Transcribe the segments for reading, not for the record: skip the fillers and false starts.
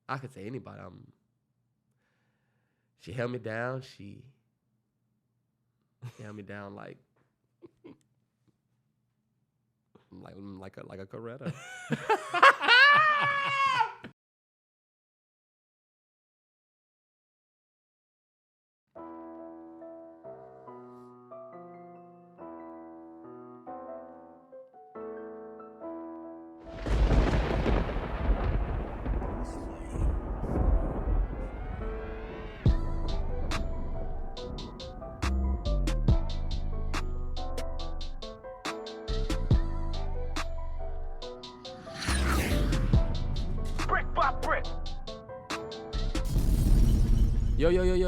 I could say anybody. She held me down. She held me down like a Coretta.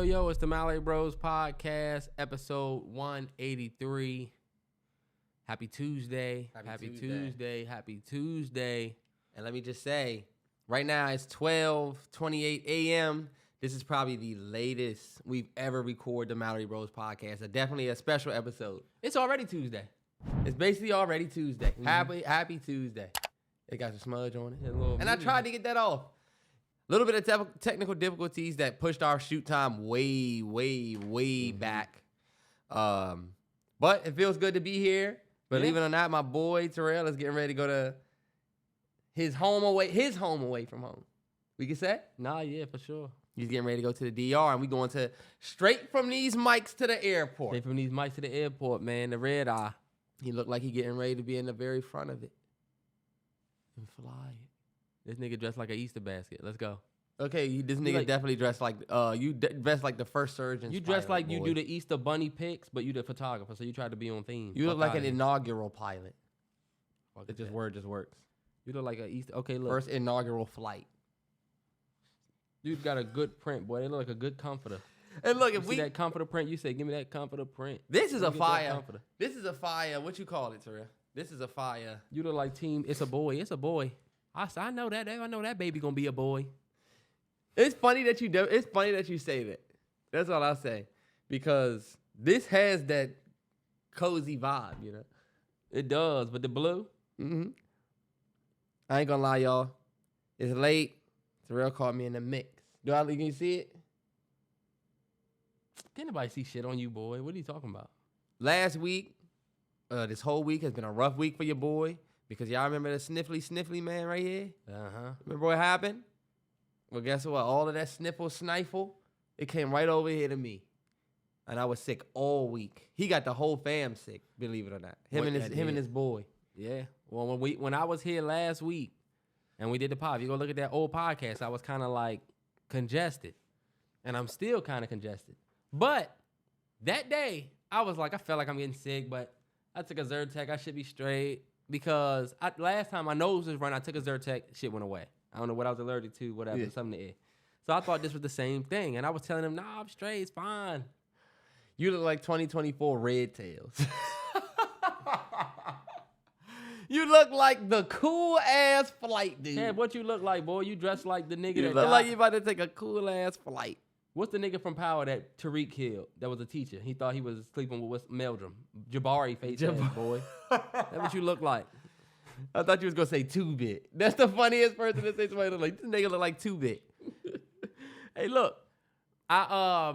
Yo, it's the MalloryBrosPodcast, episode 183. Happy Tuesday. Happy Tuesday. And let me just say, right now it's 12:28 a.m. This is probably the latest we've ever recorded the Mallory Bros podcast. Definitely a special episode. It's already Tuesday. It's basically already Tuesday. Mm-hmm. Happy Tuesday. It got some smudge on it. And I tried to get that off. A little bit of technical difficulties that pushed our shoot time way back. But it feels good to be here. Believe it or not, my boy Terrell is getting ready to go to his home away from home. We can say? Nah, yeah, for sure. He's getting ready to go to the DR, and we going to straight from these mics to the airport. Straight from these mics to the airport, man. The red eye. He looked like he getting ready to be in the very front of it and fly it. This nigga dressed like an Easter basket. Let's go. Okay, this nigga definitely dressed like dressed like the first surgeon. You dress like you do the Easter bunny pics, but you the photographer, so you try to be on theme. You look like an inaugural pilot. Word just works. You look like an Easter. Okay, look. First inaugural flight. Dude got a good print, boy. They look like a good comforter. And look, if we see that comforter print, you say, "Give me that comforter print." This is a fire. This is a fire. What you call it, Terrell? This is a fire. You look like team. It's a boy. It's a boy. I know that. I know that baby gonna be a boy. It's funny that you say that. That's all I'll say, because this has that cozy vibe, you know. It does, but the blue. Mm-hmm. I ain't gonna lie, y'all. It's late. Terrell caught me in the mix. Can you see it? Can't nobody see shit on you, boy. What are you talking about? Last week, this whole week has been a rough week for your boy, because y'all remember the sniffly man right here? Uh-huh. Remember what happened? Well, guess what? All of that sniffle, it came right over here to me. And I was sick all week. He got the whole fam sick, believe it or not. Him and his boy. Yeah. Well, when I was here last week and we did the pod, if you go look at that old podcast, I was kind of like congested. And I'm still kind of congested. But that day, I felt like I'm getting sick, but I took a Zyrtec. I should be straight. Because last time my nose was running, I took a Zyrtec, shit went away. I don't know what I was allergic to, whatever, something to eat. So I thought this was the same thing. And I was telling him, nah, I'm straight, it's fine. You look like 2024 Red Tails. You look like the cool-ass flight dude. Yeah, what you look like, boy? You dress like the nigga you that look died. like you about to take a cool-ass flight. What's the nigga from Power that Tariq killed that was a teacher? He thought he was sleeping with Meldrum. Jabari face ass, boy. That's what you look like. I thought you was going to say 2-bit. That's the funniest person to say somebody look like. This nigga look like 2-bit. Hey, look. I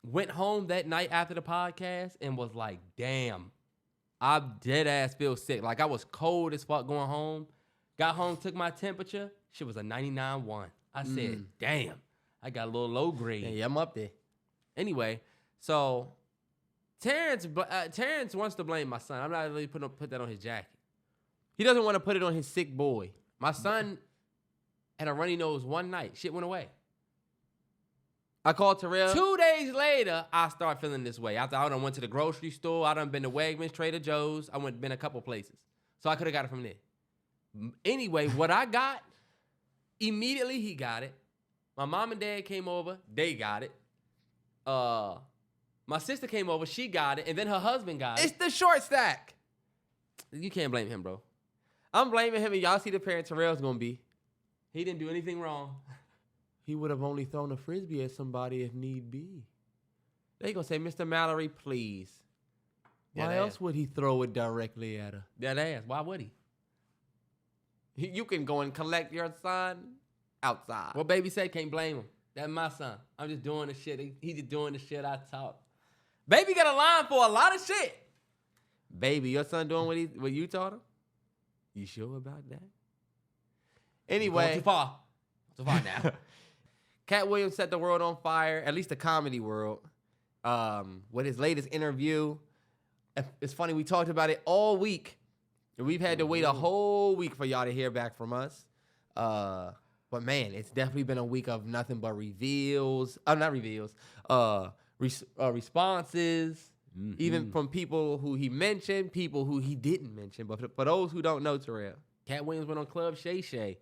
went home that night after the podcast and was like, damn, I dead ass feel sick. Like I was cold as fuck going home. Got home, took my temperature. Shit was a 99.1. I said, damn, I got a little low grade. Yeah, I'm up there. Anyway, so Terrance wants to blame my son. I'm not really put that on his jacket. He doesn't want to put it on his sick boy. My son had a runny nose one night. Shit went away. I called Terrell. 2 days later, I start feeling this way. After I done went to the grocery store, I done been to Wegmans, Trader Joe's. I been a couple places. So I could have got it from there. Anyway, what I got, immediately he got it. My mom and dad came over. They got it. My sister came over. She got it. And then her husband got it. It's the short stack. You can't blame him, bro. I'm blaming him, and y'all see the parent Terrell's going to be. He didn't do anything wrong. He would have only thrown a Frisbee at somebody if need be. They going to say, Mr. Mallory, please. Why else would he throw it directly at her? That ass. Why would he? You can go and collect your son. outside. What baby say? Can't blame him. That's my son. I'm just doing the shit. He just doing the shit I taught. Baby got a line for a lot of shit. Baby, your son doing what you taught him? You sure about that? Anyway. Going too far. Too far now. Katt Williams set the world on fire, at least the comedy world, with his latest interview. It's funny, we talked about it all week. And we've had to wait a whole week for y'all to hear back from us. But man, it's definitely been a week of nothing but reveals. Not reveals. Responses. Mm-hmm. Even from people who he mentioned, people who he didn't mention. But for those who don't know, Terrell, Katt Williams went on Club Shay Shay.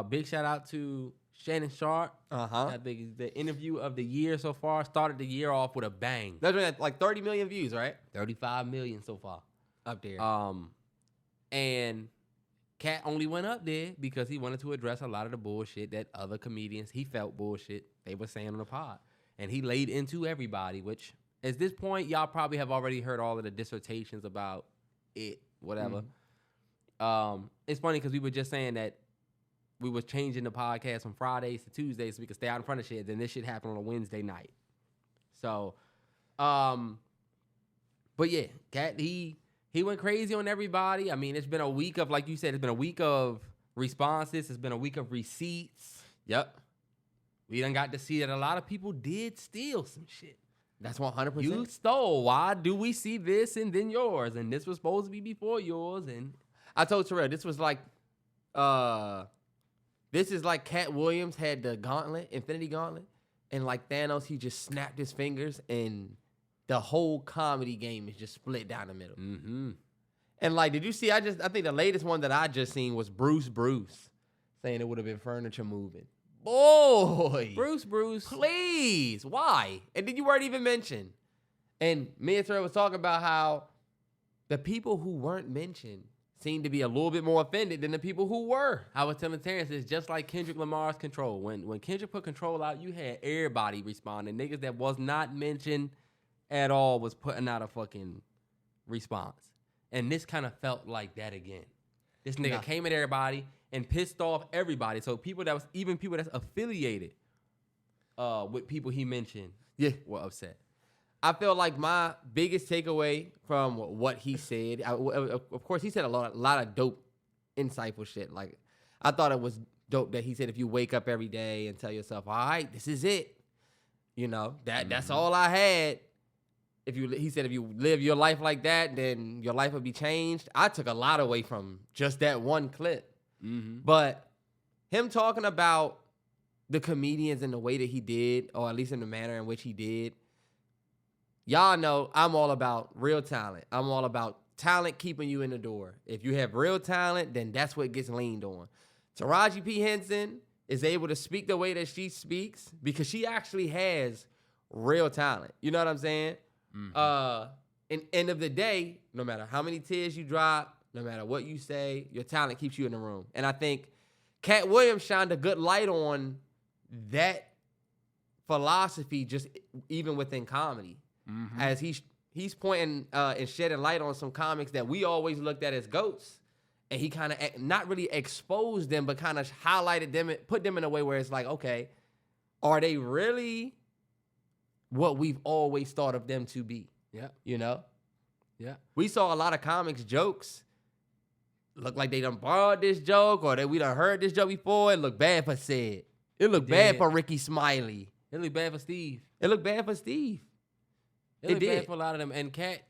Big shout out to Shannon Sharp. I think the interview of the year so far. Started the year off with a bang. That's been like 30 million views, right? 35 million so far. Up there. And Katt only went up there because he wanted to address a lot of the bullshit that other comedians he felt bullshit they were saying on the pod. And he laid into everybody, which at this point, y'all probably have already heard all of the dissertations about it, whatever. Mm-hmm. It's funny because we were just saying that we was changing the podcast from Fridays to Tuesdays so we could stay out in front of shit. Then this shit happened on a Wednesday night. So, but yeah, Katt, he went crazy on everybody. I mean, it's been a week of, like you said, it's been a week of responses. It's been a week of receipts. Yep. We done got to see that a lot of people did steal some shit. That's 100%. You stole. Why do we see this and then yours? And this was supposed to be before yours. And I told Terrell, this was like, this is like Katt Williams had the gauntlet, Infinity Gauntlet, and like Thanos, he just snapped his fingers and the whole comedy game is just split down the middle. Mm-hmm. And like, did you see? I think the latest one that I just seen was Bruce saying it would have been furniture moving. Boy, Bruce, please, why? And then you weren't even mentioned. And me and Terrell was talking about how the people who weren't mentioned seemed to be a little bit more offended than the people who were. I was telling Terrance, it's just like Kendrick Lamar's Control. When Kendrick put Control out, you had everybody responding. Niggas that was not mentioned at all was putting out a fucking response. And this kind of felt like that again. This nigga came at everybody and pissed off everybody. So people that's affiliated with people he mentioned were upset. I feel like my biggest takeaway from what he said, of course, he said a lot of dope, insightful shit. Like, I thought it was dope that he said if you wake up every day and tell yourself, all right, this is it. You know, that's all I had. He said if you live your life like that, then your life will be changed. I took a lot away from just that one clip. Mm-hmm. But him talking about the comedians in the way that he did, or at least in the manner in which he did, y'all know I'm all about real talent. I'm all about talent keeping you in the door. If you have real talent, then that's what gets leaned on. Taraji P. Henson is able to speak the way that she speaks because she actually has real talent. You know what I'm saying? Mm-hmm. And end of the day, no matter how many tears you drop, no matter what you say, your talent keeps you in the room. And I think Katt Williams shined a good light on that philosophy just even within comedy. Mm-hmm. As he's pointing and shedding light on some comics that we always looked at as goats. And he kind of not really exposed them, but kind of highlighted them, put them in a way where it's like, okay, are they really what we've always thought of them to be? Yeah. You know? Yeah. We saw a lot of comics jokes look like they done borrowed this joke or that we done heard this joke before. It looked bad for Sid. It looked bad for Ricky Smiley. It looked bad for Steve. It looked bad for Steve. It looked bad for a lot of them. And Katt,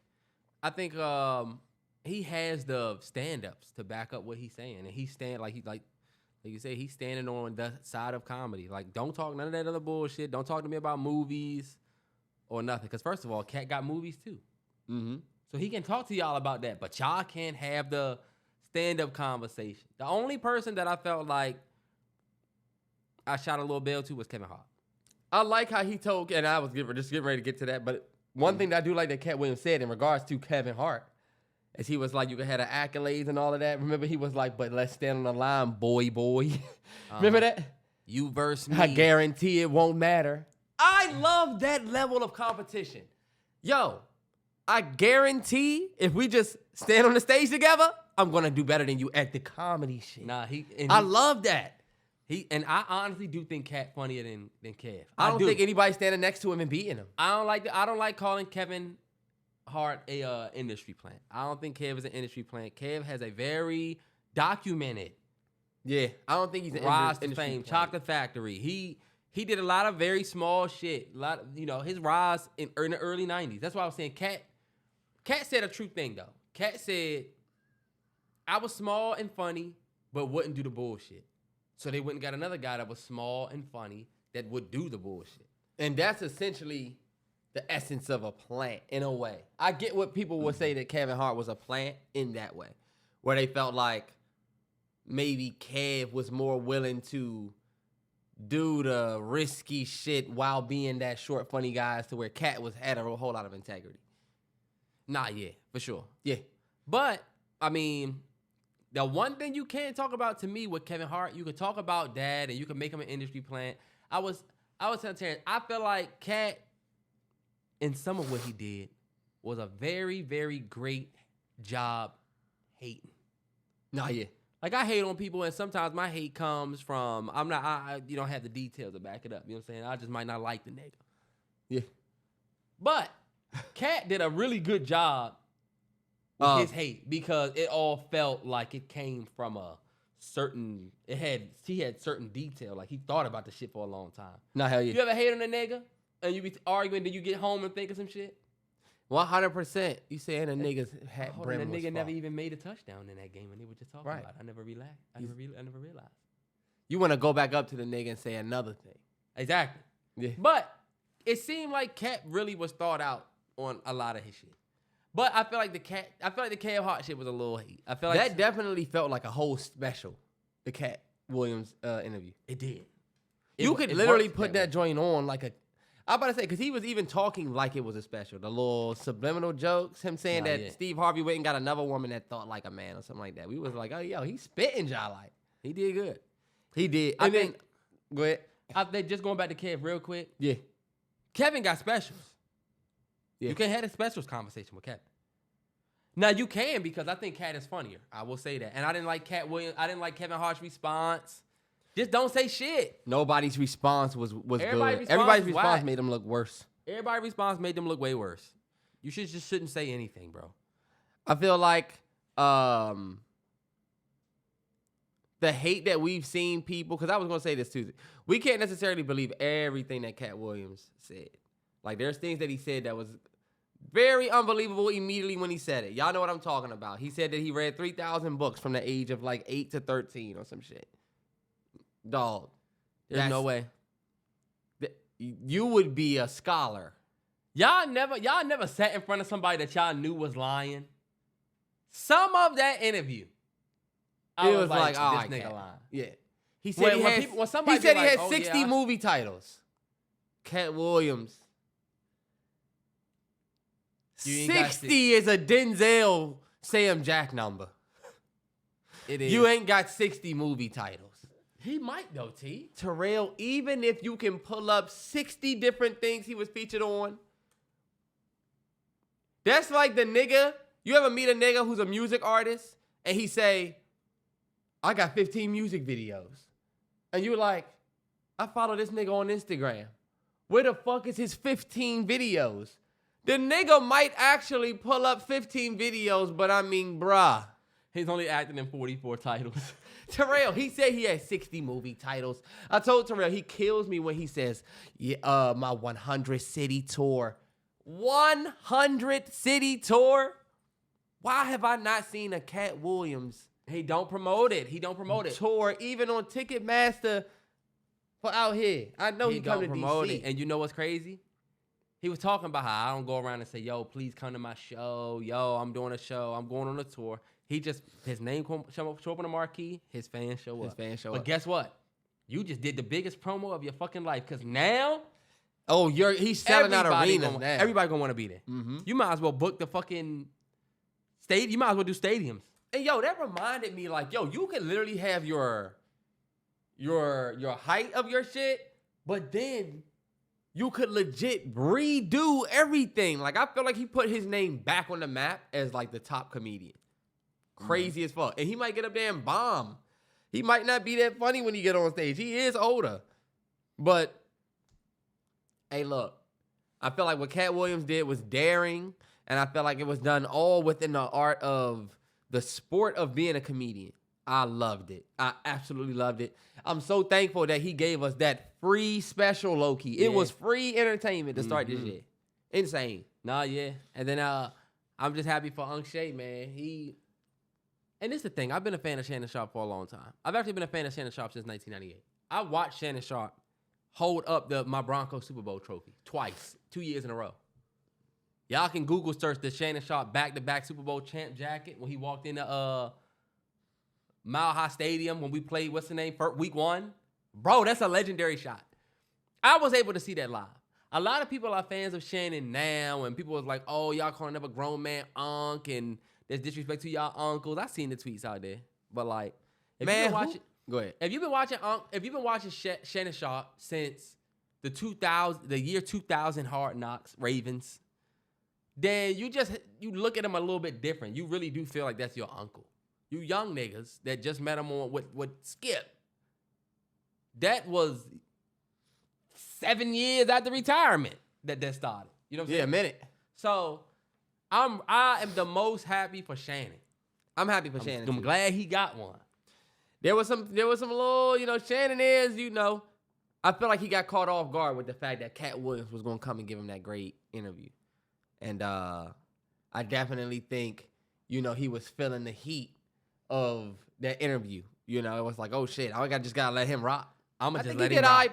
I think he has the stand-ups to back up what he's saying. And he's like you say, he's standing on the side of comedy. Like, don't talk none of that other bullshit. Don't talk to me about movies or nothing. Because first of all, Katt got movies too. Mm-hmm. So he can talk to y'all about that. But y'all can't have the stand-up conversation. The only person that I felt like I shot a little bell to was Kevin Hart. I like how he told, and I was just getting ready to get to that, but one thing that I do like that Katt Williams said in regards to Kevin Hart is he was like, you can have the accolades and all of that. Remember, he was like, but let's stand on the line, boy. Remember that? You versus me. I guarantee it won't matter. I love that level of competition. Yo, I guarantee if we just stand on the stage together, I'm going to do better than you at the comedy shit. I love that. I honestly do think Katt funnier than Kev. I don't think anybody standing next to him and beating him. I don't like calling Kevin Hart a industry plant. I don't think Kev is an industry plant. Kev has a very documented. Yeah, I don't think he's an rise to industry fame. plant. Chocolate Factory. He did a lot of very small shit. A lot of, his rise in the early 90s. That's why I was saying Katt said a true thing though. Katt said, I was small and funny, but wouldn't do the bullshit. So they went and got another guy that was small and funny that would do the bullshit. And that's essentially the essence of a plant in a way. I get what people would say that Kevin Hart was a plant in that way, where they felt like maybe Kev was more willing to do the risky shit while being that short, funny guy, to where Katt had a whole lot of integrity. Nah, yeah, for sure. Yeah. But, I mean, the one thing you can't talk about to me with Kevin Hart, you could talk about dad and you can make him an industry plant. I was telling Terrance, I feel like Katt, in some of what he did, was a very, very great job hating. Nah, yeah. Like, I hate on people, and sometimes my hate comes from, you don't have the details to back it up. You know what I'm saying? I just might not like the nigga. Yeah. But Katt did a really good job with his hate, because it all felt like it came from he had certain detail. Like, he thought about the shit for a long time. Nah, hell yeah. You ever hate on a nigga and you be arguing, then you get home and think of some shit? 100%. You saying a nigga's hat brim that was nigga fault. never even made a touchdown in that game, and they were just talking Right. about it. I never realized. I never realized. You want to go back up to the nigga and say another thing. Exactly. Yeah. But it seemed like Katt really was thought out on a lot of his shit. But I feel like the Kev Hart shit was a little hate. I feel like That definitely felt like a whole special, the Katt Williams interview. it did. You could literally put that joint on like I'm about to say, because he was even talking like it was a special. The little subliminal jokes, him saying that Steve Harvey went and got another woman that thought like a man or something like that. We was like, oh, yo, he's spitting y'all like. He did good. He did. I think. Go ahead. I think just going back to Kev real quick. Yeah. Kevin got specials. Yeah. You can't have a specials conversation with Kevin. Now you can, because I think Katt is funnier. I will say that. And I didn't like Katt Williams. I didn't like Kevin Hart's response. Just don't say shit. Nobody's response was good. Everybody's Everybody's response response whack. made him look worse. Everybody's response made them look way worse. You just shouldn't say anything, bro. I feel like the hate that we've seen people, because I was going to say this too, we can't necessarily believe everything that Katt Williams said. Like, there's things that he said that was very unbelievable immediately when he said it. Y'all know what I'm talking about. He said that he read 3,000 books from the age of like 8 to 13 or some shit. Dog. There's no way. You would be a scholar. Y'all never sat in front of somebody that y'all knew was lying. Some of that interview, I was like, oh, this nigga lying. Yeah. He said he had 60 movie titles. Katt Williams. 60 is a Denzel Sam Jack number. It is. You ain't got 60 movie titles. He might though, T. Terrell, even if you can pull up 60 different things he was featured on, that's like the nigga. You ever meet a nigga who's a music artist and he say, I got 15 music videos. And you're like, I follow this nigga on Instagram. Where the fuck is his 15 videos? The nigga might actually pull up 15 videos, but I mean, bruh. He's only acting in 44 titles. Terrell, he said he had 60 movie titles. I told Terrell, he kills me when he says, my 100 city tour. 100 city tour? Why have I not seen a Katt Williams He don't promote it. tour, even on Ticketmaster for out here? I know he come to DC. And you know what's crazy? He was talking about how I don't go around and say, yo, please come to my show. Yo, I'm doing a show. I'm going on a tour. He just, his name show up on the marquee, his fans show up. But guess what? You just did the biggest promo of your fucking life, because now... Oh, he's selling out arenas now. Everybody gonna want to be there. Mm-hmm. You might as well book the fucking stadium. You might as well do stadiums. And yo, that reminded me, like, yo, you can literally have your height of your shit, but then you could legit redo everything. Like, I feel like he put his name back on the map as like the top comedian. Crazy as fuck. And he might get up there and bomb. He might not be that funny when he get on stage. He is older. But, hey, look. I feel like what Katt Williams did was daring, and I feel like it was done all within the art of the sport of being a comedian. I loved it. I absolutely loved it. I'm so thankful that he gave us that free special, low-key. It was free entertainment to start this year. Insane. Nah, yeah. And then I'm just happy for Unc Shay, man. And this is the thing. I've been a fan of Shannon Sharp for a long time. I've actually been a fan of Shannon Sharp since 1998. I watched Shannon Sharp hold up my Broncos Super Bowl trophy twice, 2 years in a row. Y'all can Google search the Shannon Sharp back-to-back Super Bowl champ jacket when he walked into Mile High Stadium when we played, what's the name, week 1. Bro, that's a legendary shot. I was able to see that live. A lot of people are fans of Shannon now, and people was like, oh, y'all calling him a grown man Unc, and there's disrespect to y'all uncles. I seen the tweets out there. But, like, if man, you've been watching... Go ahead. If you've been watching Shannon Sharp since the year 2000 Hard Knocks Ravens, then you look at him a little bit different. You really do feel like that's your uncle. You young niggas that just met him on with Skip. That was 7 years after retirement that started. You know what I'm saying? Yeah, a minute. So I am the most happy for Shannon. I'm happy for Shannon. I'm glad he got one. There was some little, Shannon is, I feel like he got caught off guard with the fact that Katt Williams was going to come and give him that great interview. And I definitely think, he was feeling the heat of that interview. It was like, oh shit, I just got to let him rock. I'm going to to just let him rock.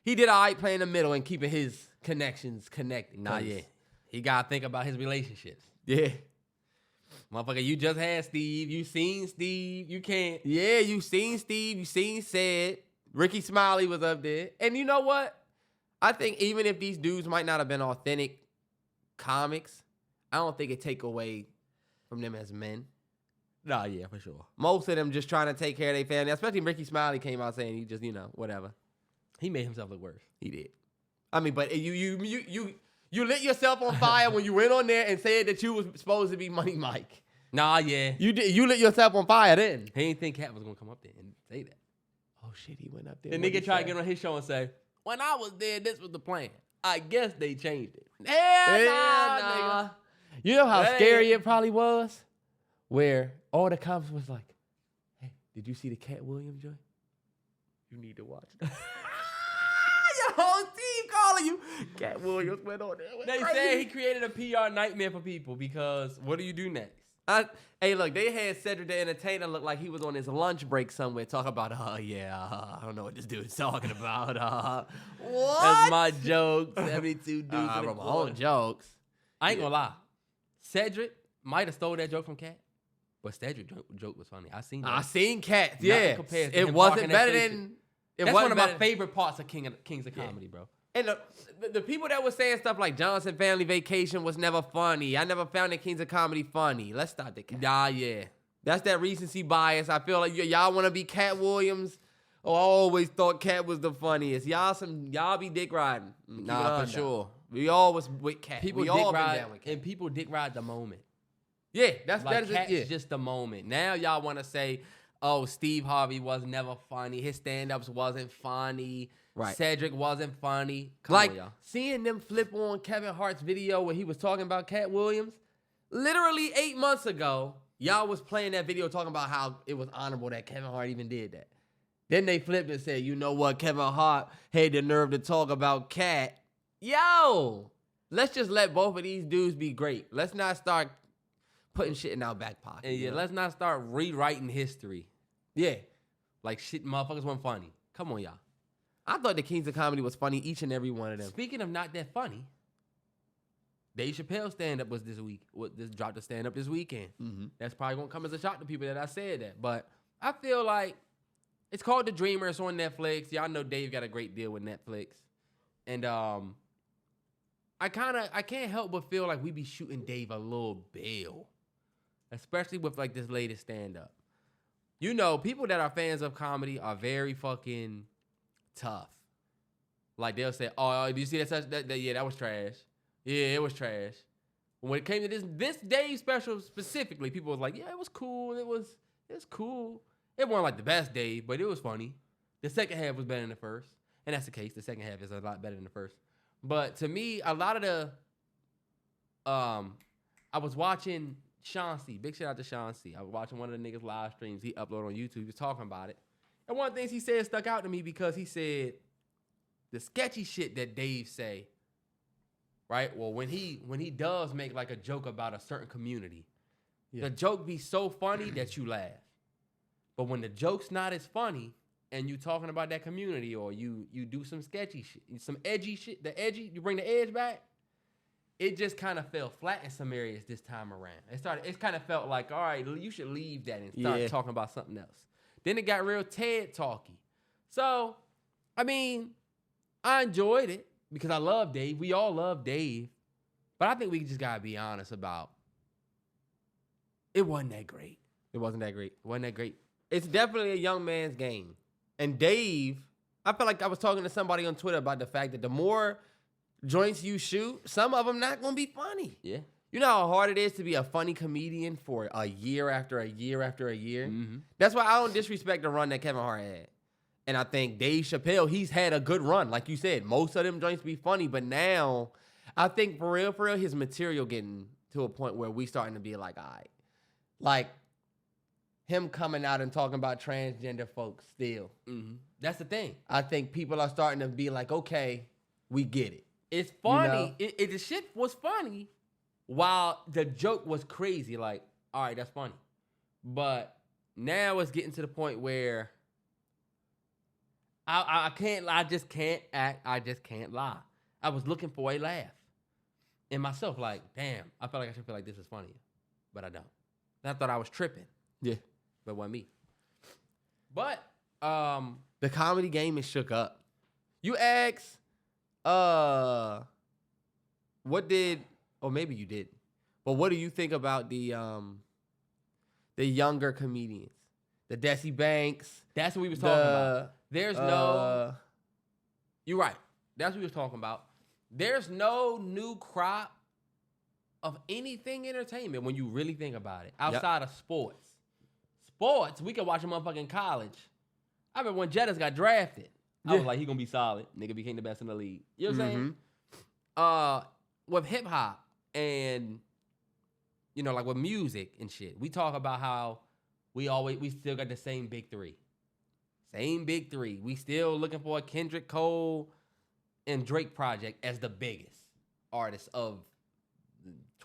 He did all right playing the middle and keeping his connections connected. Nah, yeah. He got to think about his relationships. Yeah. Motherfucker, you just had Steve. You seen Steve. You can't. Yeah, you seen Steve. You seen Sid. Ricky Smiley was up there. And you know what? I think even if these dudes might not have been authentic comics, I don't think it take away from them as men. Nah, yeah, for sure. Most of them just trying to take care of their family. Especially Ricky Smiley came out saying he just, whatever. He made himself look worse. He did. I mean, but you lit yourself on fire when you went on there and said that you was supposed to be Money Mike. Nah, yeah. You lit yourself on fire then. He didn't think Katt was going to come up there and say that. Oh, shit, he went up there. The nigga tried to get on his show and say, when I was there, this was the plan. I guess they changed it. Nah. You know how scary it probably was? Where all the cops was like, hey, did you see the Katt Williams joint? You need to watch it. Your whole team calling you. Katt Williams went on there. They said he created a PR nightmare for people because what do you do next? Hey, look, they had Cedric the Entertainer look like he was on his lunch break somewhere talking about, I don't know what this dude's talking about. What? That's my joke. 72 dudes. I wrote my own jokes. I ain't gonna lie. Cedric might have stole that joke from Katt, but Cedric joke was funny. I seen Katt. Yeah. It wasn't better than... That's one of my favorite parts of Kings of Comedy, bro. And the people that were saying stuff like Johnson Family Vacation was never funny. I never found the Kings of Comedy funny. Let's stop the Katt. Nah, yeah. That's that recency bias. I feel like y'all want to be Katt Williams. Oh, I always thought Katt was the funniest. Y'all be dick riding. Nah, for sure. We always with Katt. People dick ride, and people dick ride the moment. Yeah, that is Katt's just the moment. Now y'all want to say, oh, Steve Harvey was never funny. His stand-ups wasn't funny. Right. Cedric wasn't funny. Come on, y'all. Seeing them flip on Kevin Hart's video where he was talking about Katt Williams, literally 8 months ago, y'all was playing that video talking about how it was honorable that Kevin Hart even did that. Then they flipped and said, you know what, Kevin Hart had the nerve to talk about Katt. Yo, let's just let both of these dudes be great. Let's not start putting shit in our back pocket. And yeah, let's not start rewriting history. Yeah. Like shit, motherfuckers weren't funny. Come on, y'all. I thought the Kings of Comedy was funny, each and every one of them. Speaking of not that funny, Dave Chapelle stand-up was this week. Just dropped a stand-up this weekend. Mm-hmm. That's probably going to come as a shock to people that I said that. But I feel like it's called The Dreamer. It's on Netflix. Y'all know Dave got a great deal with Netflix. And I can't help but feel like we be shooting Dave a little bail. Especially with like this latest stand-up. You know, people that are fans of comedy are very fucking tough. Like they'll say, "Oh, do you see that? Yeah, that was trash. Yeah, it was trash." When it came to this Dave special specifically, people was like, "Yeah, it was cool. It was cool." It wasn't like the best Dave, but it was funny. The second half was better than the first. And that's the case. The second half is a lot better than the first. But to me, a lot of the I was watching Sean C. Big shout out to Sean C. I was watching one of the niggas' live streams he uploaded on YouTube. He was talking about it. And one of the things he said stuck out to me because he said the sketchy shit that Dave say, right? Well, when he does make like a joke about a certain community, the joke be so funny that you laugh. But when the joke's not as funny and you talking about that community or you do some sketchy shit, some edgy shit, you bring the edge back, it just kind of fell flat in some areas this time around. It kind of felt like, all right, you should leave that and start talking about something else. Then it got real TED talky. So, I mean, I enjoyed it because I love Dave. We all love Dave. But I think we just got to be honest about it wasn't that great. It wasn't that great. It wasn't that great. It's definitely a young man's game. And Dave, I feel like I was talking to somebody on Twitter about the fact that the more joints you shoot, some of them not going to be funny. Yeah. You know how hard it is to be a funny comedian for a year after a year after a year? Mm-hmm. That's why I don't disrespect the run that Kevin Hart had. And I think Dave Chapelle, he's had a good run. Like you said, most of them joints be funny. But now, I think for real, his material getting to a point where we starting to be like, all right. Like, him coming out and talking about transgender folks still. Mm-hmm. That's the thing. I think people are starting to be like, okay, we get it. It's funny. You know? The shit was funny while the joke was crazy. Like, all right, that's funny. But now it's getting to the point where I just can't lie. I was looking for a laugh in myself. Like, damn, I felt like I should feel like this is funnier. But I don't. And I thought I was tripping. Yeah. But it wasn't me. But the comedy game is shook up. You ask, what did, or maybe you didn't, but what do you think about the younger comedians? The Desi Banks. That's what we was talking about. There's no, you're right. That's what we was talking about. There's no new crop of anything entertainment when you really think about it, outside of sports. Sports, we can watch a motherfucker in college. I remember when Jettas got drafted. I was like, he gonna be solid. Nigga became the best in the league. You know what I'm saying? With hip hop and, you know, like with music and shit, we talk about how we still got the same big three. Same big three. We still looking for a Kendrick Cole and Drake project as the biggest artists of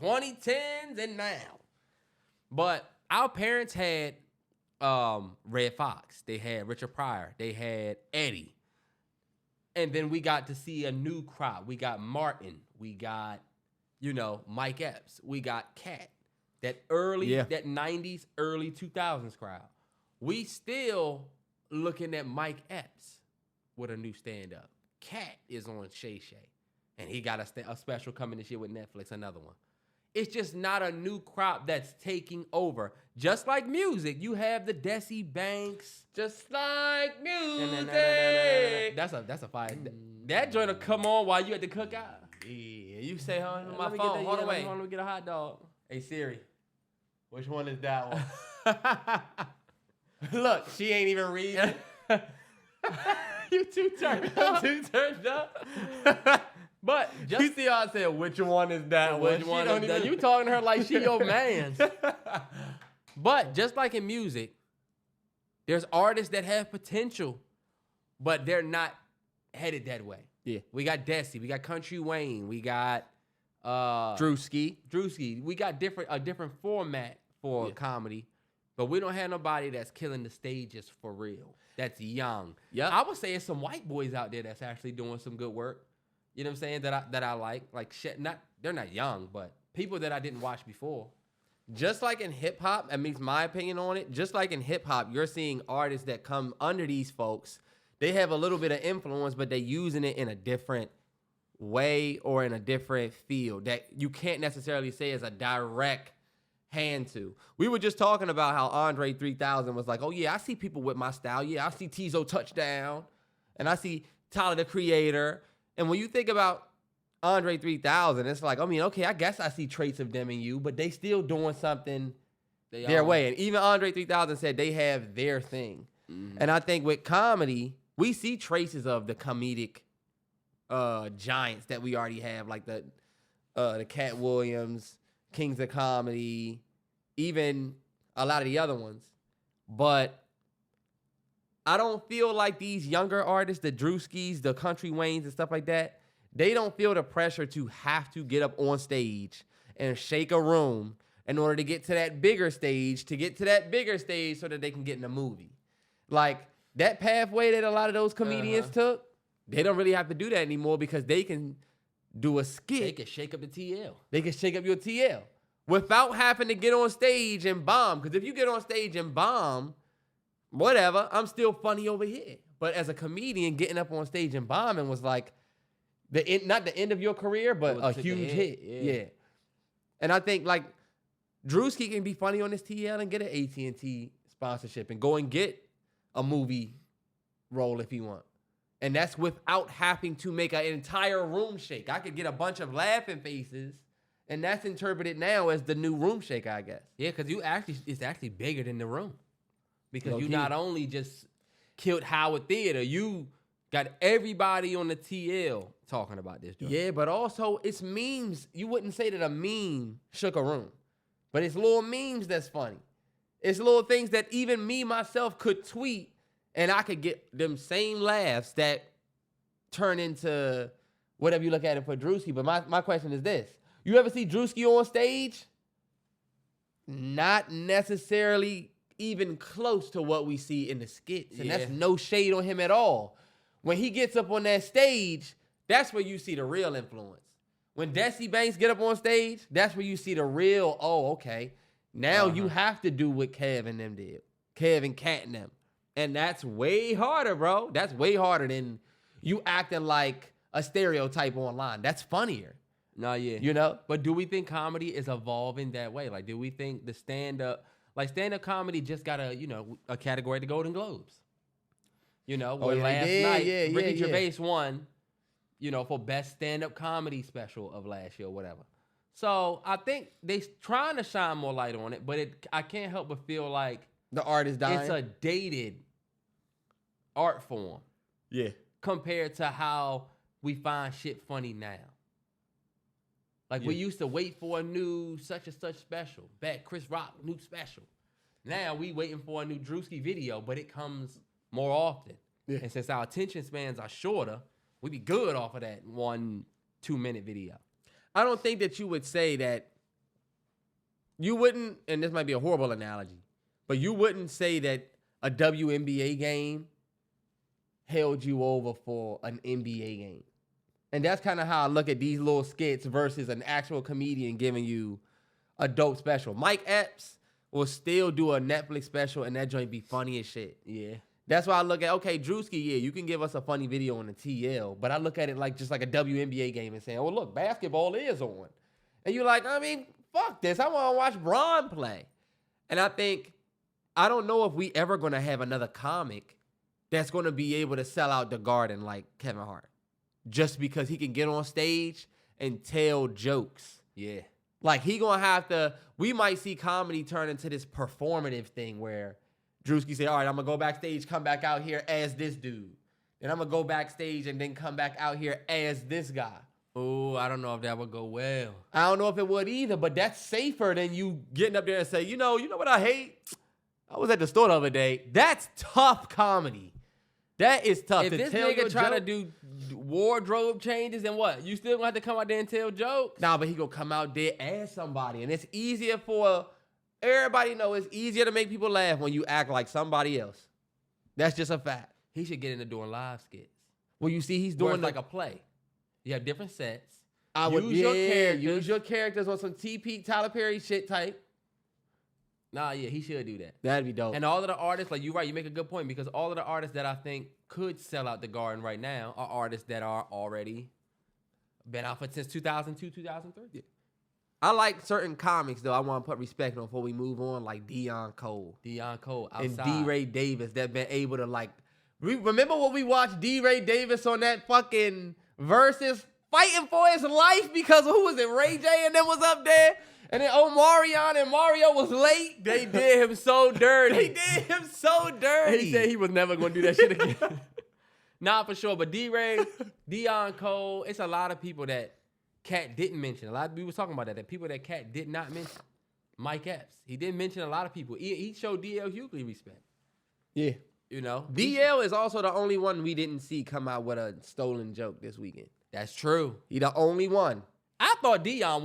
2010s and now. But our parents had Red Fox. They had Richard Pryor. They had Eddie. And then we got to see a new crop. We got Martin. We got, you know, Mike Epps. We got Katt. That 90s, early 2000s crowd. We still looking at Mike Epps with a new stand-up. Katt is on Shay Shay. And he got a special coming this year with Netflix, another one. It's just not a new crop that's taking over. Just like music, you have the Desi Banks. Just like music. That's a fire. That joint will come on while you at the cookout. Yeah, you say on my phone. Hold on, wait. Let me get a hot dog. Hey Siri, which one is that one? Look, she ain't even reading. You too turned up. Too turned up. But just, you see how I said, which one is that one? Which one is that? You talking to her like she your man. But just like in music, there's artists that have potential, but they're not headed that way. Yeah. We got Desi. We got Country Wayne. We got Drewski. We got a different format for comedy, but we don't have nobody that's killing the stages for real. That's young. Yeah. I would say there's some white boys out there that's actually doing some good work. You know what I'm saying? That I like. Like shit, they're not young, but people that I didn't watch before. Just like in hip hop, that means my opinion on it. Just like in hip hop, you're seeing artists that come under these folks. They have a little bit of influence, but they're using it in a different way or in a different field that you can't necessarily say is a direct hand to. We were just talking about how Andre 3000 was like, oh yeah, I see people with my style. Yeah, I see Tizo Touchdown, and I see Tyler the Creator. And when you think about Andre 3000, it's like, I mean, okay, I guess I see traits of them in you, but they still doing something their way. And even Andre 3000 said they have their thing. Mm-hmm. And I think with comedy, we see traces of the comedic giants that we already have, like the Katt Williams, Kings of Comedy, even a lot of the other ones. But I don't feel like these younger artists, the Drewskis, the Country Waynes and stuff like that, they don't feel the pressure to have to get up on stage and shake a room in order to get to that bigger stage, so that they can get in a movie. Like, that pathway that a lot of those comedians took, they don't really have to do that anymore because they can do a skit. They can shake up the TL. They can shake up your TL without having to get on stage and bomb. Because if you get on stage and bomb, whatever, I'm still funny over here. But as a comedian, getting up on stage and bombing was like, not the end of your career, but a huge hit. Yeah. And I think, like, Drewski can be funny on this TL and get an AT&T sponsorship and go and get a movie role if he want. And that's without having to make an entire room shake. I could get a bunch of laughing faces, and that's interpreted now as the new room shake, I guess. Yeah, because it's actually bigger than the room. Because you not only just killed Howard Theater, you got everybody on the TL talking about this joint. Yeah, but also it's memes. You wouldn't say that a meme shook a room. But it's little memes that's funny. It's little things that even me, myself, could tweet, and I could get them same laughs that turn into whatever you look at it for Drewski. But my question is this. You ever see Drewski on stage? Not necessarily even close to what we see in the skits. And that's no shade on him at all. When he gets up on that stage, that's where you see the real influence. When Desi Banks get up on stage, that's where you see the real, okay. Now you have to do what Kev and them did. Kev and Katt and them. And that's way harder, bro. That's way harder than you acting like a stereotype online. That's funnier. No, yeah. You know? But do we think comedy is evolving that way? Like, do we think the stand-up comedy just got a category at the Golden Globes? Where last night, Ricky Gervais won, for best stand-up comedy special of last year or whatever. So I think they trying to shine more light on it, but I can't help but feel like the art is dying. It's a dated art form. Yeah. Compared to how we find shit funny now. Like we used to wait for a new such and such special. Back Chris Rock, new special. Now we waiting for a new Drewski video, but it comes more often. Yeah. And since our attention spans are shorter, we be good off of that 1-2 minute video. I don't think that you would say that you wouldn't, and this might be a horrible analogy, but you wouldn't say that a WNBA game held you over for an NBA game. And that's kind of how I look at these little skits versus an actual comedian giving you a dope special. Mike Epps will still do a Netflix special and that joint be funny as shit. Yeah. That's why I look at, okay, Drewski, you can give us a funny video on the TL, but I look at it like just like a WNBA game and saying, oh, look, basketball is on. And you're like, fuck this. I want to watch Bron play. And I don't know if we ever going to have another comic that's going to be able to sell out the Garden like Kevin Hart. Just because he can get on stage and tell jokes. Yeah. Like, he going to have to, we might see comedy turn into this performative thing where Drewski say, all right, I'm going to go backstage, come back out here as this dude. Then I'm going to go backstage and then come back out here as this guy. Oh, I don't know if that would go well. I don't know if it would either, but that's safer than you getting up there and say, you know what I hate? I was at the store the other day. That's tough comedy. That is tough. If this nigga try to do wardrobe changes and what? You still gonna have to come out there and tell jokes? Nah, but he gonna come out there as somebody. And it's easier for everybody know it's easier to make people laugh when you act like somebody else. That's just a fact. He should get into doing live skits. Well, you see, he's doing like a play. You have different sets. Use your characters on some TP Tyler Perry shit type. Nah, yeah, he should do that. That'd be dope. And all of the artists, like you're right, you make a good point because all of the artists that I think could sell out the Garden right now are artists that are already been out since 2002, 2003. Yeah. I like certain comics, though. I want to put respect on before we move on, like Deion Cole. Outside. And D-Ray Davis that been able to, like... Remember when we watched D-Ray Davis on that fucking Versus fighting for his life because who was it? Ray J and them was up there? And then Omarion and Mario was late. They did him so dirty. They did him so dirty. He said he was never going to do that shit again. Nah, for sure. But D-Ray, Deion Cole, it's a lot of people that Katt didn't mention. A lot of people was talking about that. That people that Katt did not mention. Mike Epps. He didn't mention a lot of people. He showed D.L. Hughley respect. Yeah. You know? DL is also the only one we didn't see come out with a stolen joke this weekend. That's true. He the only one. I thought Deion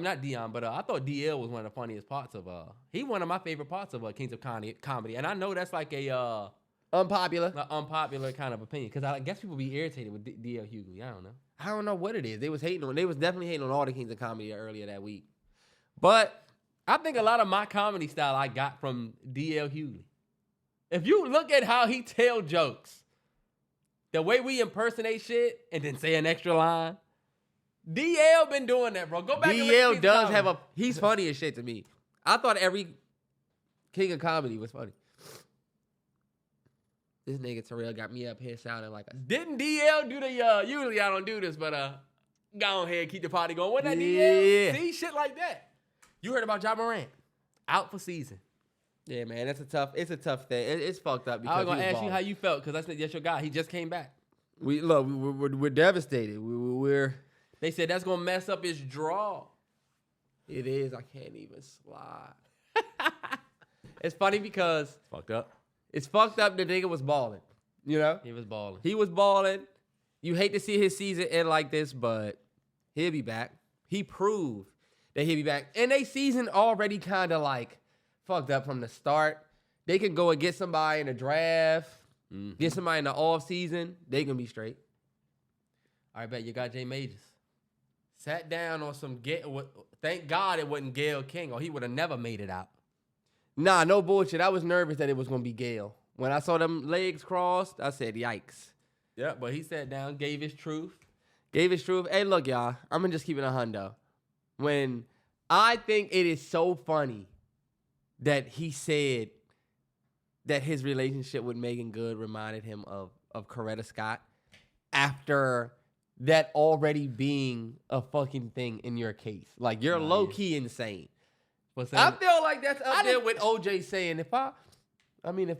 not Deion, but I thought DL was one of the funniest parts of he one of my favorite parts of Kings of Comedy. And I know that's like a Unpopular kind of opinion because I guess people be irritated with DL Hughley. I don't know. what it is. They was definitely hating on all the Kings of Comedy earlier that week. But I think a lot of my comedy style I got from DL Hughley. If you look at how he tell jokes, the way we impersonate shit and then say an extra line, DL been doing that, bro. Go back. DL does have he's funny as shit to me. I thought every King of Comedy was funny. This nigga Terrell got me up here sounding like a... Didn't DL do the, usually I don't do this, but go ahead, keep the party going. Wasn't that Yeah. DL? See, shit like that. You heard about Ja Morant. Out for season. Yeah, man, it's a tough thing. It's fucked up because I was going to ask you how you felt because that's your guy. He just came back. We're devastated. They said that's going to mess up his draw. It is. I can't even slide. It's funny because... Fucked up. It's fucked up the nigga was balling. You know? He was balling. He was balling. You hate to see his season end like this, but he'll be back. He proved that he'll be back. And they season already kind of like fucked up from the start. They can go and get somebody in the draft, get somebody in the off season. They can be straight. All right, bet you got Jay Majors. Sat down on some thank God it wasn't Gayle King or he would have never made it out. Nah, no bullshit. I was nervous that it was going to be Gayle. When I saw them legs crossed, I said, yikes. Yeah, but he sat down, gave his truth. Hey, look, y'all. I'm going to just keep it a hundo. When I think it is so funny that he said that his relationship with Megan Good reminded him of Coretta Scott after that already being a fucking thing in your case. Like, you're low-key insane. I feel like that's up there with OJ saying, if I would have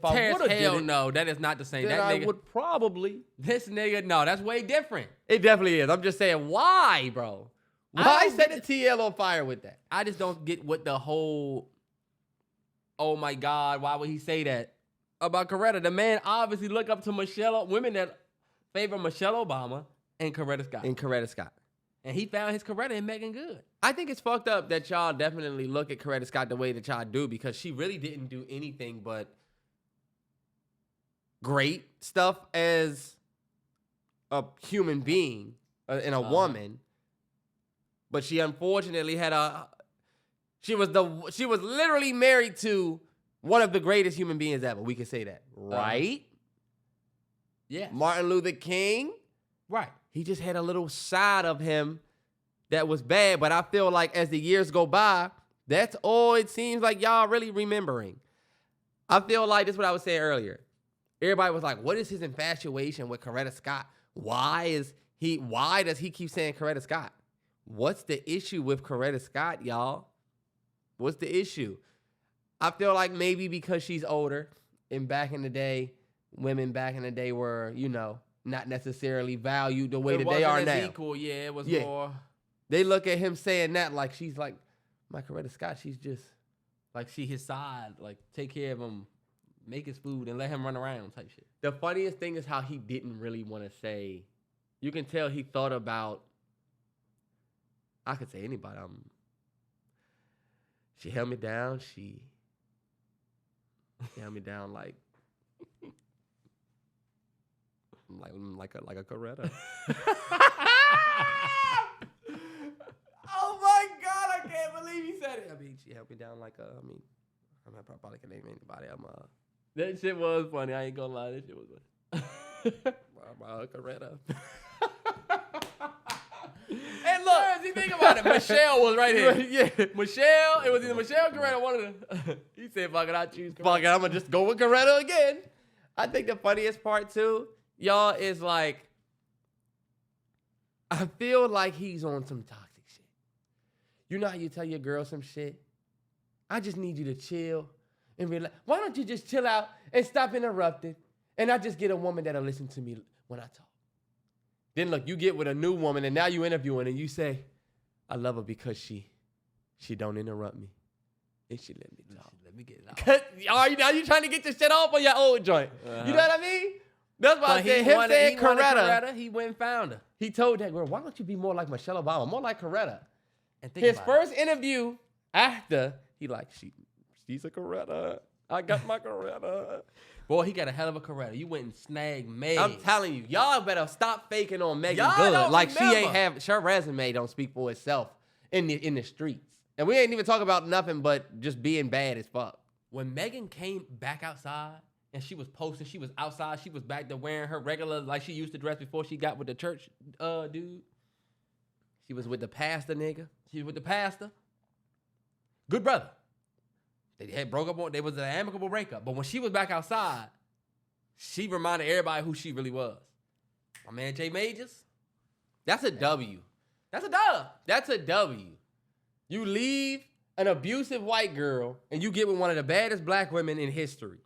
did it, no, that is not the same. then That I nigga would probably. This nigga, no, that's way different. It definitely is. I'm just saying, why, bro? Why set the TL on fire with that? I just don't get what the whole, oh my God, why would he say that about Coretta? The man obviously look up to women that favor Michelle Obama and Coretta Scott. And he found his Coretta in Megan Good. I think it's fucked up that y'all definitely look at Coretta Scott the way that y'all do because she really didn't do anything but great stuff as a human being and a woman. But she unfortunately she was literally married to one of the greatest human beings ever. We can say that, right? Yeah. Martin Luther King. Right. He just had a little side of him that was bad, but I feel like as the years go by, that's all it seems like y'all really remembering. I feel like this is what I was saying earlier. Everybody was like, what is his infatuation with Coretta Scott? Why does he keep saying Coretta Scott? What's the issue with Coretta Scott, y'all? What's the issue? I feel like maybe because she's older and back in the day, women back in the day were, not necessarily valued the way that they are now. Equal, yeah, it was more. They look at him saying that like she's like, my Coretta Scott, she's just. Like she his side, like take care of him, make his food, and let him run around type shit. The funniest thing is how he didn't really want to say. You can tell he thought about. I could say anybody. She held me down. She held me down like a Coretta. Oh my God, I can't believe he said it. I mean, she held me down like I'm not probably can name anybody. That shit was funny. I ain't gonna lie, that shit was funny. I'm Coretta. And look, you think about it, Michelle was right here. Yeah. Michelle, it was either Michelle or Coretta, one of them. He said, fuck it, I choose Coretta. Fuck it, I'm gonna just go with Coretta again. I think the funniest part too, y'all, is like, I feel like he's on some toxic shit. You know how you tell your girl some shit? I just need you to chill and relax. Why don't you just chill out and stop interrupting? And I just get a woman that'll listen to me when I talk. Then look, you get with a new woman and now you interviewing and you say, I love her because she don't interrupt me. And she let me talk. Let me get it out. Now you trying to get your shit off on your old joint. You know what I mean? That's why I said him saying Coretta. He went and found her. He told that girl, why don't you be more like Michelle Obama, more like Coretta? And think His about first interview after, he like, she's a Coretta. I got my Coretta. Boy, he got a hell of a Coretta. You went and snagged Meg. I'm telling you, y'all better stop faking on Megan Y'all Good. don't Like remember. she ain't have, her resume don't speak for itself in the streets. And we ain't even talking about nothing but just being bad as fuck. When Megan came back outside and she was posting, she was outside, she was back to wearing her regular, like she used to dress before she got with the church dude. She was with the pastor nigga. She was with the pastor. Good brother. They had broke up, they was an amicable breakup. But when she was back outside, she reminded everybody who she really was. My man Jay Majors. That's a W. That's a dub. That's a W. You leave an abusive white girl and you get with one of the baddest black women in history.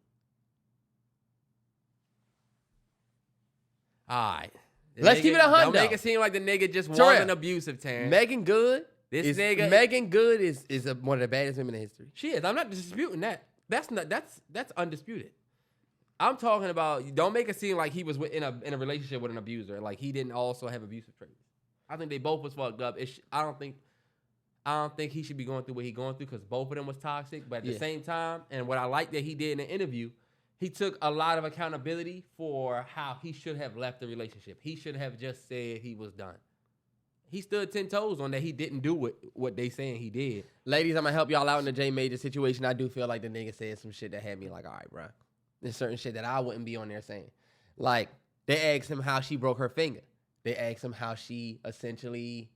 All right. Let's keep it 100. Don't make it seem like the nigga just Terrell. wasn't abusive, Terrance. Megan Good. Megan Good is one of the baddest women in history. She is. I'm not disputing that. That's undisputed. I'm talking about, don't make it seem like he was in a relationship with an abuser. Like he didn't also have abusive traits. I think they both was fucked up. I don't think he should be going through what he going through because both of them was toxic. But at the same time, and what I like that he did in the interview, he took a lot of accountability for how he should have left the relationship. He should have just said he was done. He stood 10 toes on that. He didn't do what they saying he did. Ladies, I'm going to help y'all out in the J Major situation. I do feel like the nigga said some shit that had me like, all right, bro. There's certain shit that I wouldn't be on there saying. Like, they asked him how she broke her finger. They asked him how she essentially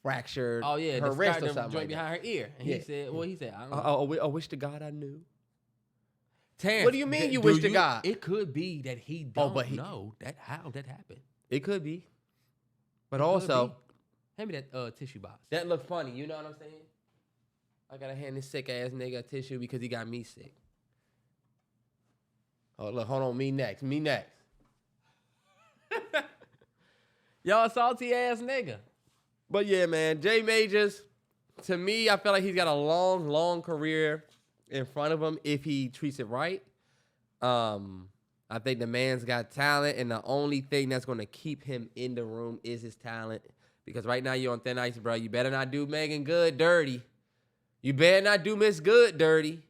fractured her wrist or something like behind her ear. And he said, I don't know. I wish to God I knew. Terrance, what do you mean you wish to God? It could be that he don't know how that happened. It could be. But also, hand me that tissue box. That look funny. You know what I'm saying? I gotta hand this sick ass nigga a tissue because he got me sick. Oh look, hold on. Me next. Y'all salty ass nigga. But yeah, man, J Majors. To me, I feel like he's got a long, long career in front of him if he treats it right. I think the man's got talent, and the only thing that's going to keep him in the room is his talent. Because right now you're on thin ice, bro. You better not do Megan Good dirty. You better not do Miss Good dirty.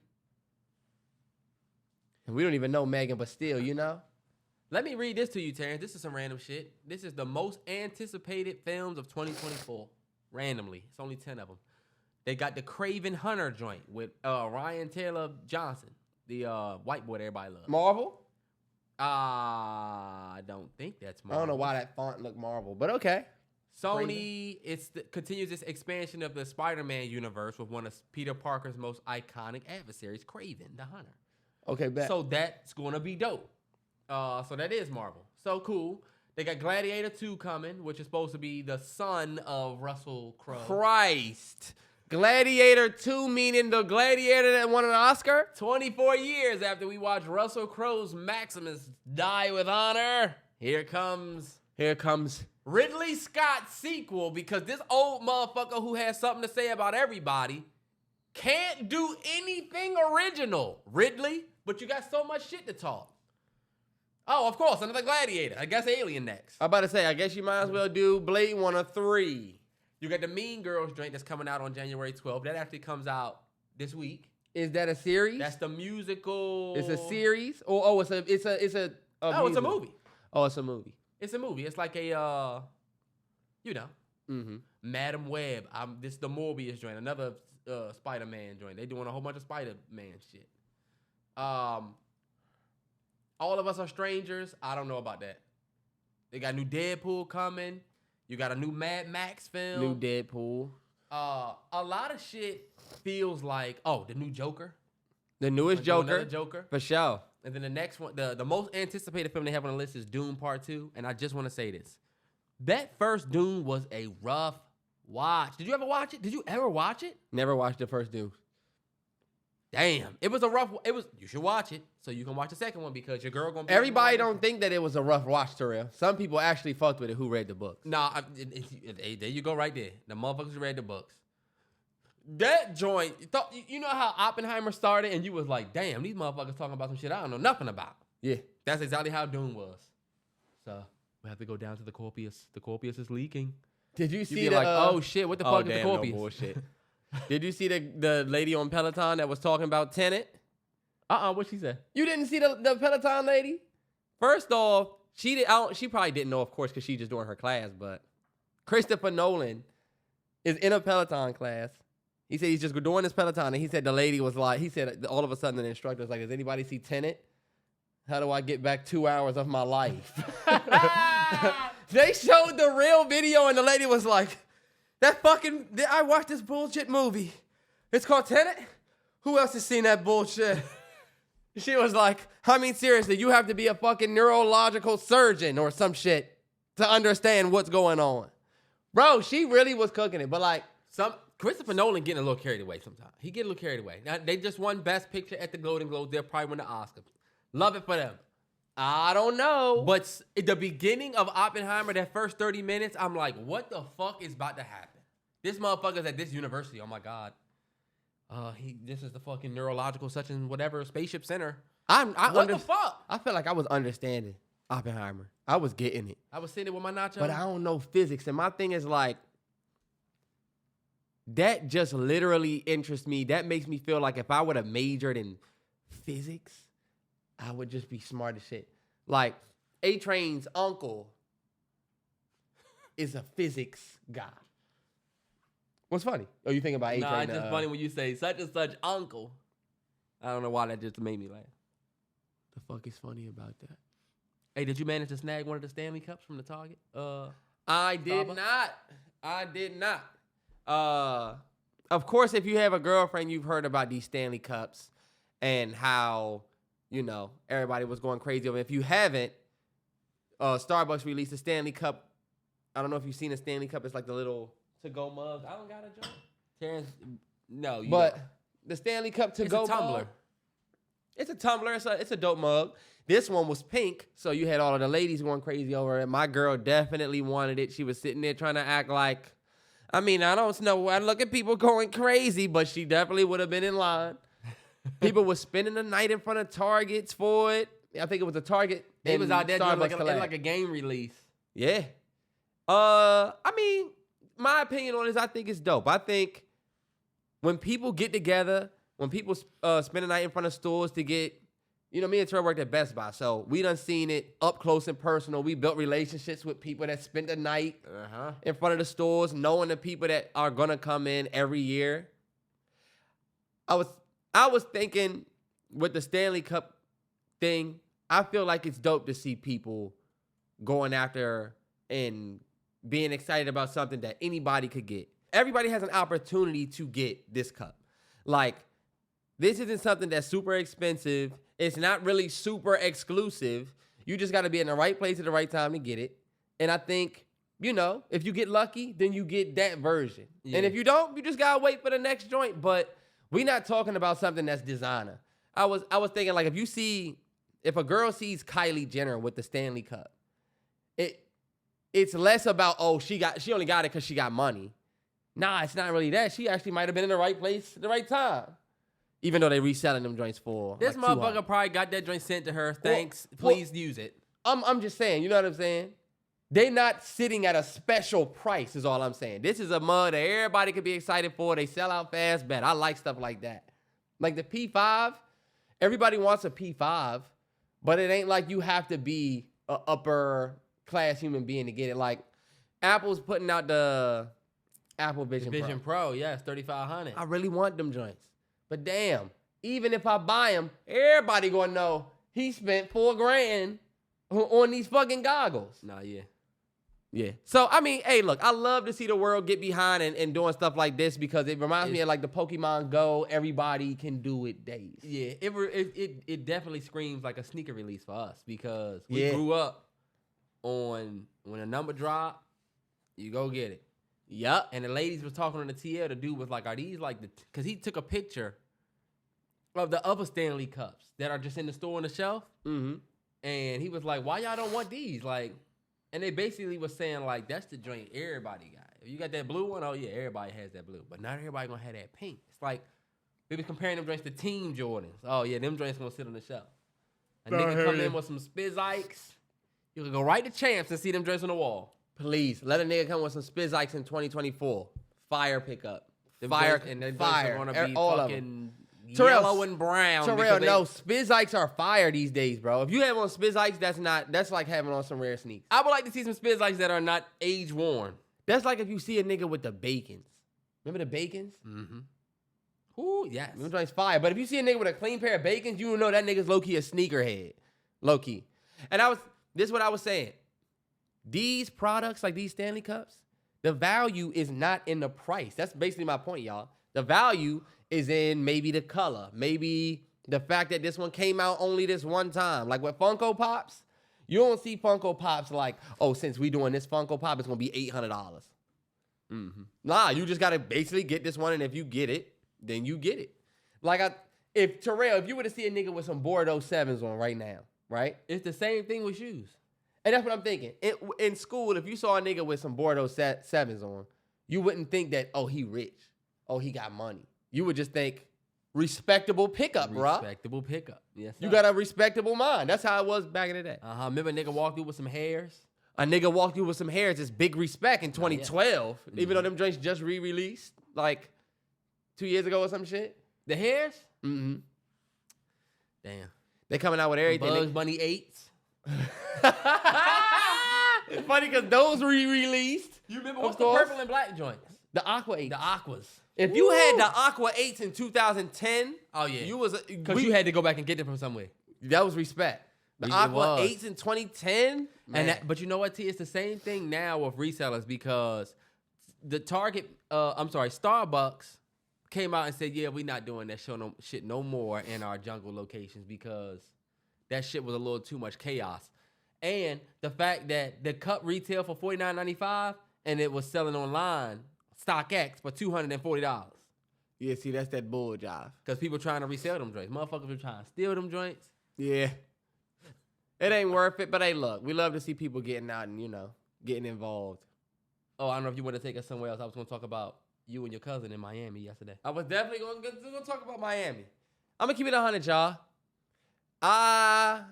And we don't even know Megan, but still, you know? Let me read this to you, Terrance. This is some random shit. This is the most anticipated films of 2024. Randomly. It's only 10 of them. They got the Craven Hunter joint with Ryan Taylor Johnson, the white boy that everybody loves. Marvel? I don't think that's Marvel. I don't know why that font looked Marvel, but okay. Sony continues its expansion of the Spider-Man universe with one of Peter Parker's most iconic adversaries, Craven the Hunter. Okay, bet. So that's going to be dope. So that is Marvel. So cool. They got Gladiator 2 coming, which is supposed to be the son of Russell Crowe. Christ. Gladiator 2 meaning the gladiator that won an Oscar? 24 years after we watched Russell Crowe's Maximus die with honor, here comes Ridley Scott's sequel, because this old motherfucker who has something to say about everybody can't do anything original, Ridley, but you got so much shit to talk. Oh, of course, another Gladiator. I guess Alien next. I'm about to say, I guess you might as well do Blade 1 or 3. You got the Mean Girls joint that's coming out on January 12th. That actually comes out this week. Is that a series? That's the musical. It's a series? It's a it's a movie. Oh, it's a movie. It's a movie. It's like a, Madam Web. This is the Morbius joint, another Spider-Man joint. They doing a whole bunch of Spider-Man shit. All of Us Are Strangers. I don't know about that. They got new Deadpool coming. You got a new Mad Max film. New Deadpool. A lot of shit feels like, the new Joker. The newest Joker. Joker. For sure. And then the next one, the most anticipated film they have on the list is Doom Part 2. And I just want to say this. That first Doom was a rough watch. Did you ever watch it? Did you ever watch it? Never watched the first Deuce. Damn, it was a rough. You should watch it so you can watch the second one because your girl gonna be. Everybody don't think that it was a rough watch, Terrell. Some people actually fucked with it who read the books. Nah, there you go right there. The motherfuckers read the books. That joint, you know how Oppenheimer started and you was like, damn, these motherfuckers talking about some shit I don't know nothing about. Yeah. That's exactly how Dune was. So we have to go down to the Corpius. The Corpius is leaking. Did you see be like, oh shit, what the fuck is the Corpius? No bullshit. Did you see the lady on Peloton that was talking about Tenet? What she said? You didn't see the Peloton lady? First off, she probably didn't know, of course, because she's just doing her class, but Christopher Nolan is in a Peloton class. He said he's just doing this Peloton, and he said the lady was like, he said all of a sudden the instructor was like, does anybody see Tenet? How do I get back 2 hours of my life? They showed the real video, and the lady was like, I watched this bullshit movie. It's called Tenet? Who else has seen that bullshit? She was like, I mean, seriously, you have to be a fucking neurological surgeon or some shit to understand what's going on. Bro, she really was cooking it, but like, Christopher Nolan getting a little carried away sometimes. He get a little carried away. Now, they just won Best Picture at the Golden Globes. They'll probably win the Oscar. Love it for them. I don't know. But at the beginning of Oppenheimer, that first 30 minutes, I'm like, what the fuck is about to happen? This motherfucker's at this university. Oh my God. This is the fucking neurological such and whatever spaceship center. What the fuck? I feel like I was understanding Oppenheimer. I was getting it. I was sitting there with my nacho. But I don't know physics. And my thing is like, that just literally interests me. That makes me feel like if I would have majored in physics, I would just be smart as shit. Like, A-Train's uncle is a physics guy. What's funny? Oh, you think about A-Train? Nah, it's just funny when you say such and such uncle. I don't know why that just made me laugh. The fuck is funny about that? Hey, did you manage to snag one of the Stanley Cups from the Target? I did not. Of course, if you have a girlfriend, you've heard about these Stanley Cups and how, you know, everybody was going crazy over it. If you haven't, Starbucks released a Stanley Cup. I don't know if you've seen a Stanley Cup. It's like the little to-go mug. I don't got a joke. Terrance, no. But the Stanley Cup to-go it's a tumbler. Mug, it's a tumbler. It's a dope mug. This one was pink, so you had all of the ladies going crazy over it. My girl definitely wanted it. She was sitting there trying to act like, I mean, I don't know. I look at people going crazy, but she definitely would have been in line. People were spending the night in front of Targets for it. I think it was a Target. It was out there doing Starbucks like a game release. Yeah. I mean, my opinion on this, I think it's dope. I think when people get together, when people spend the night in front of stores to get, you know, me and Terrell worked at Best Buy, so we done seen it up close and personal. We built relationships with people that spent the night in front of the stores, knowing the people that are gonna come in every year. I was thinking with the Stanley Cup thing, I feel like it's dope to see people going after and being excited about something that anybody could get. Everybody has an opportunity to get this cup. Like, this isn't something that's super expensive. It's not really super exclusive. You just got to be in the right place at the right time to get it. And I think, you know, if you get lucky, then you get that version. Yeah. And if you don't, you just got to wait for the next joint. But we're not talking about something that's designer. I was thinking, like, if a girl sees Kylie Jenner with the Stanley Cup, it's less about, oh, she only got it because she got money. Nah, it's not really that. She actually might have been in the right place at the right time. Even though they reselling them joints for this like motherfucker probably got that joint sent to her. Thanks, please use it. I'm just saying, you know what I'm saying? They not sitting at a special price is all I'm saying. This is a mug that everybody could be excited for. They sell out fast, bet. I like stuff like that. Like the P5, everybody wants a P5, but it ain't like you have to be an upper class human being to get it. Like Apple's putting out the Apple Vision Pro. Yes, 3,500. I really want them joints. But damn, even if I buy them, everybody gonna know he spent $4,000 on these fucking goggles. Nah, yeah. Yeah. So, I mean, hey, look, I love to see the world get behind and doing stuff like this because it reminds me of like the Pokemon Go, everybody can do it days. Yeah, it definitely screams like a sneaker release for us because we grew up on when a number drop, you go get it. Yup. And the ladies was talking on the TL. The dude was like, "Are these like the?" Because he took a picture of the other Stanley Cups that are just in the store on the shelf, Mm-hmm. and he was like, "Why y'all don't want these?" Like, and they basically was saying like, "That's the joint everybody got. If you got that blue one, oh yeah, everybody has that blue, but not everybody gonna have that pink." It's like they was comparing them joints to Team Jordans. Oh yeah, them joints gonna sit on the shelf. A nigga come in with some Spiz Ikes, you can go right to Champs and see them joints on the wall. Please let a nigga come with some Spiz Ikes in 2024. Fire pickup. Them Fire joints, and then fire. are gonna be All fucking Terrell, yellow and brown. Terrell, because no, Spiz Ikes are fire these days, bro. If you have on Spiz Ikes, that's like having on some rare sneaks. I would like to see some Spiz Ikes that are not age worn. That's like if you see a nigga with the Bacons. Remember the Bacons? Mm-hmm. Ooh, yes. Them joints fire. But if you see a nigga with a clean pair of Bacons, you will know that nigga's low-key a sneakerhead. Low-key. And this is what I was saying. These products, like these Stanley Cups, the value is not in the price. That's basically my point, y'all. The value is in maybe the color, maybe the fact that this one came out only this one time. Like with Funko Pops, you don't see Funko Pops like, oh, since we doing this Funko Pop, it's going to be $800. Mm-hmm. Nah, you just got to basically get this one, and if you get it, then you get it. Like, if you were to see a nigga with some Bordeaux 7s on right now, right? It's the same thing with shoes. And that's what I'm thinking. In school, if you saw a nigga with some Bordeaux 7s on, you wouldn't think that, oh, he rich. Oh, he got money. You would just think, respectable pickup, bro. Respectable pickup. Yes, sir. You got a respectable mind. That's how it was back in the day. Remember a nigga walked through with some hairs? A nigga walked through with some hairs. It's big respect in 2012. Even though them joints just re-released, like 2 years ago or some shit. The hairs? Mm-hmm. Damn. They coming out with everything. Bugs Bunny 8s. It's funny because those re-released. You remember what's the purple and black joints? The Aqua 8s. The Aquas. If you had the Aqua 8s in 2010, oh yeah, you was because you had to go back and get them from somewhere. That was respect. The Aqua 8s in 2010, man. But you know what, T? It's the same thing now with resellers because the Starbucks came out and said, yeah, we're not doing that shit no more in our jungle locations because that shit was a little too much chaos. And the fact that the cup retail for $49.95 and it was selling online, StockX, for $240. Yeah, see, that's that bull job. Because people trying to resell them joints. Motherfuckers were trying to steal them joints. Yeah. It ain't worth it, but hey, look, we love to see people getting out and, getting involved. Oh, I don't know if you want to take us somewhere else. I was going to talk about you and your cousin in Miami yesterday. I was definitely going to talk about Miami. I'm going to keep it 100, y'all. I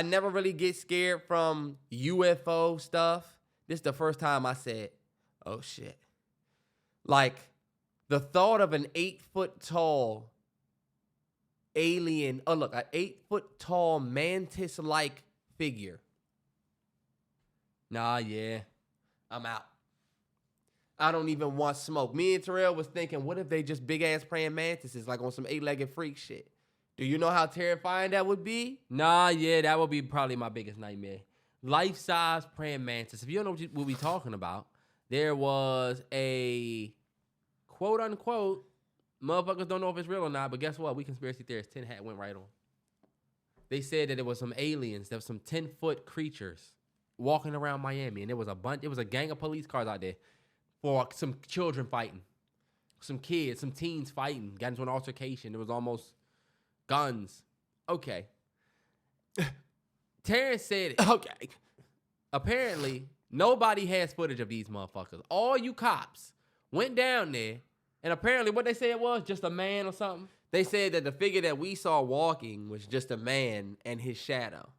never really get scared from UFO stuff. This is the first time I said, oh, shit. Like, the thought of an 8-foot-tall alien, an 8-foot-tall mantis-like figure. Nah, yeah. I'm out. I don't even want smoke. Me and Terrell was thinking, what if they just big-ass praying mantises, like on some 8-legged freak shit? Do you know how terrifying that would be? Nah, yeah, that would be probably my biggest nightmare. Life-size praying mantis. If you don't know what we're talking about, there was a quote-unquote, motherfuckers don't know if it's real or not, but guess what? We conspiracy theorists, 10 hat went right on. They said that there was some aliens, there was some 10-foot creatures walking around Miami, and it was a gang of police cars out there for some children fighting. Some kids, some teens fighting, got into an altercation. There was almost guns. Okay. Terrance said it. Okay. Apparently, nobody has footage of these motherfuckers. All you cops went down there, and apparently what they said was just a man or something. They said that the figure that we saw walking was just a man and his shadow.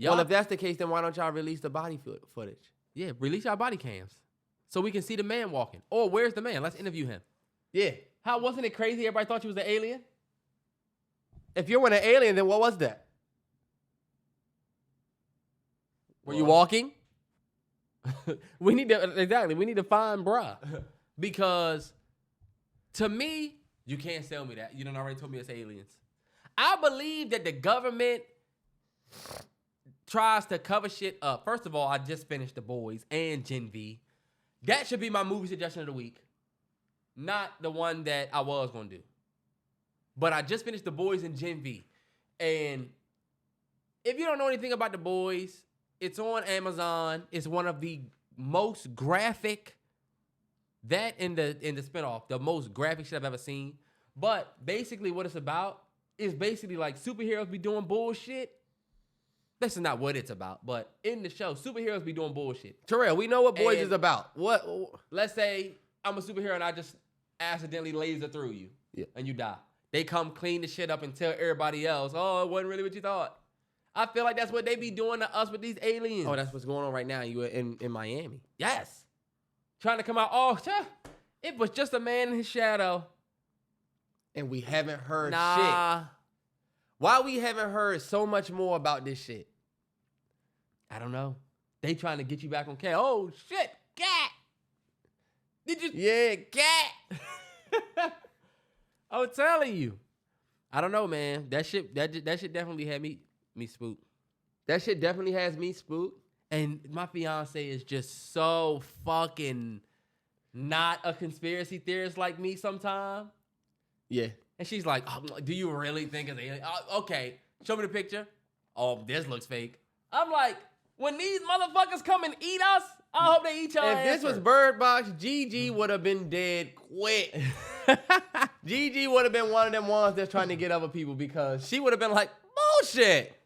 Well, if that's the case, then why don't y'all release the body footage? Yeah, release our body cams so we can see the man walking. Or where's the man? Let's interview him. Yeah. How wasn't it crazy? Everybody thought you was an alien. If you were an alien, then what was that? Were you walking? We need to find bruh. Because to me, you can't sell me that. You done already told me it's aliens. I believe that the government tries to cover shit up. First of all, I just finished The Boys and Gen V. That should be my movie suggestion of the week. Not the one that I was going to do. But I just finished The Boys and Gen V. And if you don't know anything about The Boys, it's on Amazon. It's one of the most graphic That in the spinoff, the most graphic shit I've ever seen. But basically what it's about is basically like superheroes be doing bullshit. This is not what it's about, but in the show, superheroes be doing bullshit. Terrell, we know what Boys is about. What? Let's say I'm a superhero and I just accidentally laser through you, and you die. They come clean the shit up and tell everybody else, oh, it wasn't really what you thought. I feel like that's what they be doing to us with these aliens. Oh, that's what's going on right now. You in Miami. Yes. Trying to come out, it was just a man in his shadow. And we haven't heard shit. Why we haven't heard so much more about this shit? I don't know. They trying to get you back on Cat. Oh, shit. Cat. Did you? Yeah, Cat. I'm telling you. I don't know, man. That shit definitely had me spooked. That shit definitely has me spooked. And my fiance is just so fucking not a conspiracy theorist like me sometimes. Yeah. And she's like, oh, do you really think it's alien? Okay, show me the picture. Oh, this looks fake. I'm like, when these motherfuckers come and eat us, I hope they eat your ass. If this was Bird Box, Gigi would have been dead quick. Gigi would have been one of them ones that's trying to get other people because she would have been like, bullshit.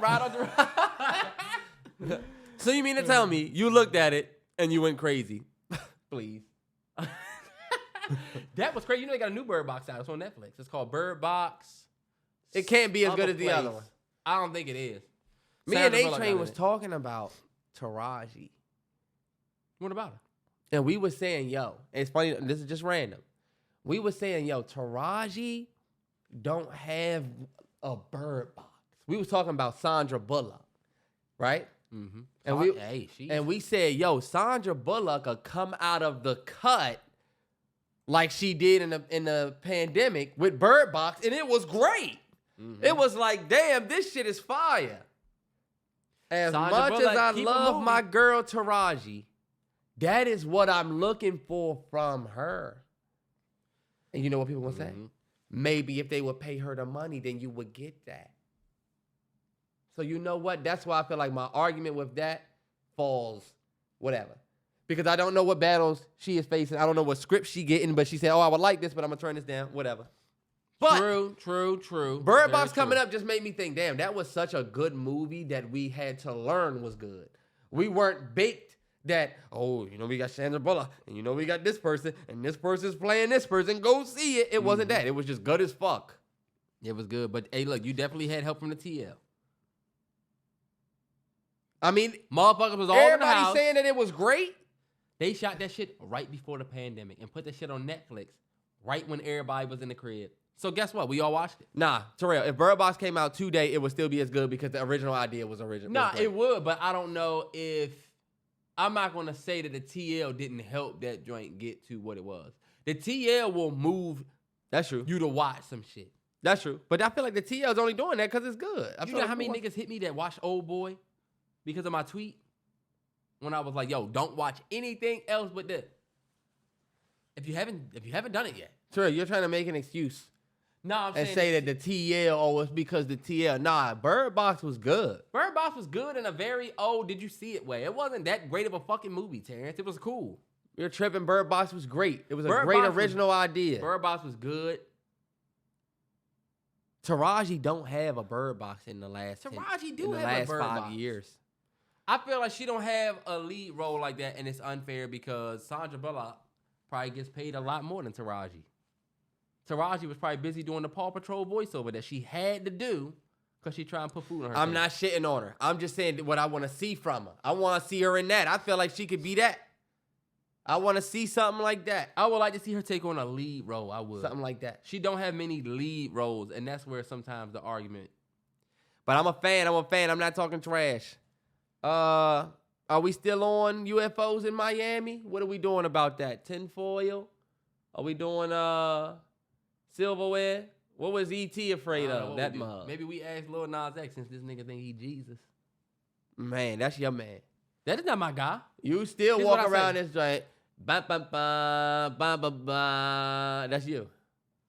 Right on the ride. So you mean to tell me you looked at it and you went crazy? Please. That was crazy. You know they got a new Bird Box out. It's on Netflix. It's called Bird Box. It can't be as good as the other one. I don't think it is. Me and A-Train was talking about Taraji. What about her? And we were saying, yo, and it's funny, this is just random. We were saying, yo, Taraji don't have a Bird Box. We was talking about Sandra Bullock, right? Mm-hmm. And we said, yo, Sandra Bullock could come out of the cut like she did in the pandemic with Bird Box, and it was great. Mm-hmm. It was like, damn, this shit is fire. As Sandra much Bullock, as I love my girl Taraji, that is what I'm looking for from her. And you know what people gonna say? Maybe if they would pay her the money, then you would get that. So you know what? That's why I feel like my argument with that falls whatever. Because I don't know what battles she is facing. I don't know what script she getting, but she said, oh, I would like this, but I'm gonna turn this down. Whatever. But True. Bird Box coming up just made me think, damn, that was such a good movie that we had to learn was good. We weren't baked that, oh, you know, we got Sandra Bullock, and you know, we got this person, and this person's playing this person. Go see it. It wasn't that. It was just good as fuck. It was good. But, hey, look, you definitely had help from the TL. I mean, motherfuckers was all in the house. Everybody saying that it was great. They shot that shit right before the pandemic and put that shit on Netflix right when everybody was in the crib. So guess what? We all watched it. Nah, Terrell, if Bird Box came out today, it would still be as good because the original idea was original. Nah, it would, but I don't know if... I'm not going to say that the TL didn't help that joint get to what it was. The TL will move That's true. you to watch some shit. That's true. But I feel like the TL's only doing that because it's good. You know how many niggas hit me that watched Old Boy because of my tweet? When I was like, yo, don't watch anything else but this. If you haven't done it yet. Terrell, you're trying to make an excuse. No, I'm saying... And say that the TL, oh, it's because the TL. Nah, Bird Box was good. Bird Box was good in a very did you see it way. It wasn't that great of a fucking movie, Terrance. It was cool. You're tripping. Bird Box was great. It was a great original idea. Bird Box was good. Taraji don't have a Bird Box in the last Taraji do have a Bird Box. 5 years. I feel like she don't have a lead role like that, and it's unfair because Sandra Bullock probably gets paid a lot more than Taraji. Taraji was probably busy doing the Paw Patrol voiceover that she had to do because she trying to put food on her I'm table. not shitting on her. I'm just saying what I want to see from her. I want to see her in that. I feel like she could be that. I want to see something like that. I would like to see her take on a lead role. I would. Something like that. She don't have many lead roles, and that's where sometimes the argument. But I'm a fan. I'm not talking trash. Are we still on UFOs in Miami? What are we doing about that? Tinfoil? Are we doing silverware? What was E.T. afraid of? That mug. Maybe we asked Lil Nas X since this nigga think he Jesus. Man, that's your man. That is not my guy. You still walk around this joint. Ba, ba, ba, ba, ba, ba. That's you.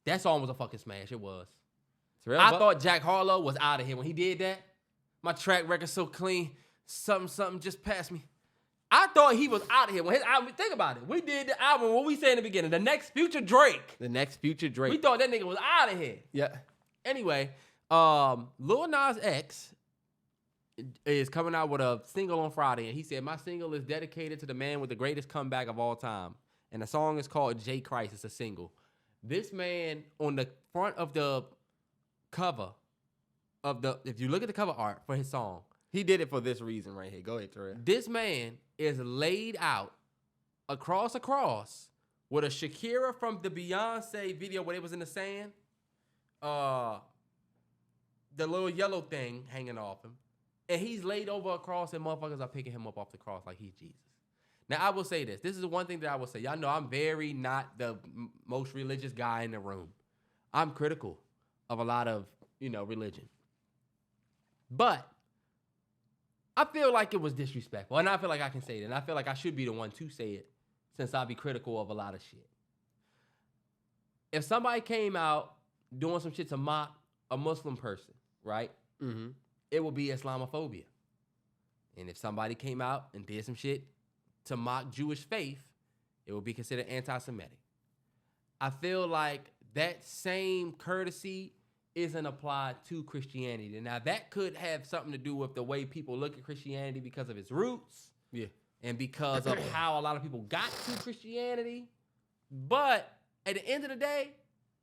That song was a fucking smash. It was. I thought Jack Harlow was out of here when he did that. My track record's so clean. Something just passed me. I thought he was out of here when his album. Think about it. We did the album. What we say in the beginning? The next future Drake. The next future Drake. We thought that nigga was out of here. Yeah. Anyway, Lil Nas X is coming out with a single on Friday, and he said, my single is dedicated to the man with the greatest comeback of all time. And the song is called J. Christ. It's a single. This man, on the front of the cover of if you look at the cover art for his song, he did it for this reason right here. Go ahead, Terrell. This man is laid out across with a Shakira from the Beyonce video where it was in the sand. The little yellow thing hanging off him. And he's laid over a cross, and motherfuckers are picking him up off the cross like he's Jesus. Now, I will say this. This is the one thing that I will say. Y'all know I'm very not the most religious guy in the room. I'm critical of a lot of, religion. But I feel like it was disrespectful. And I feel like I can say it. And I feel like I should be the one to say it since I'll be critical of a lot of shit. If somebody came out doing some shit to mock a Muslim person, right? Mm-hmm. It would be Islamophobia. And if somebody came out and did some shit to mock Jewish faith, it would be considered anti-Semitic. I feel like that same courtesy isn't applied to Christianity. Now, that could have something to do with the way people look at Christianity because of its roots. Yeah. And because of how a lot of people got to Christianity. But at the end of the day,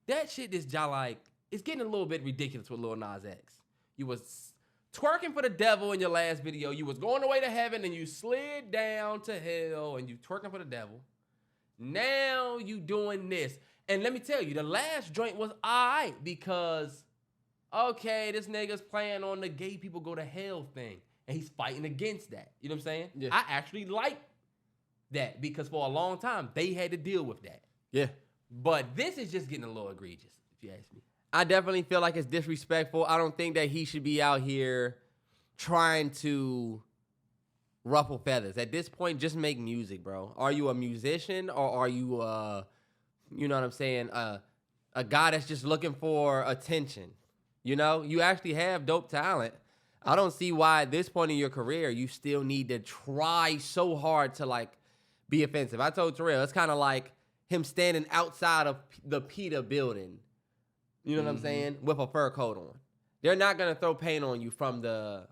that shit is just like, it's getting a little bit ridiculous with Lil Nas X. You was twerking for the devil in your last video. You was going away to heaven and you slid down to hell and you twerking for the devil. Now you doing this. And let me tell you, the last joint was all right because, okay, this nigga's playing on the gay people go to hell thing. And he's fighting against that. You know what I'm saying? Yeah. I actually like that because for a long time, they had to deal with that. Yeah. But this is just getting a little egregious, if you ask me. I definitely feel like it's disrespectful. I don't think that he should be out here trying to ruffle feathers. At this point, just make music, bro. Are you a musician or are you, you know what I'm saying, a guy that's just looking for attention? You actually have dope talent. I don't see why at this point in your career you still need to try so hard to, be offensive. I told Terrell, it's kind of like him standing outside of the PETA building. You know what I'm saying? With a fur coat on. They're not going to throw paint on you from the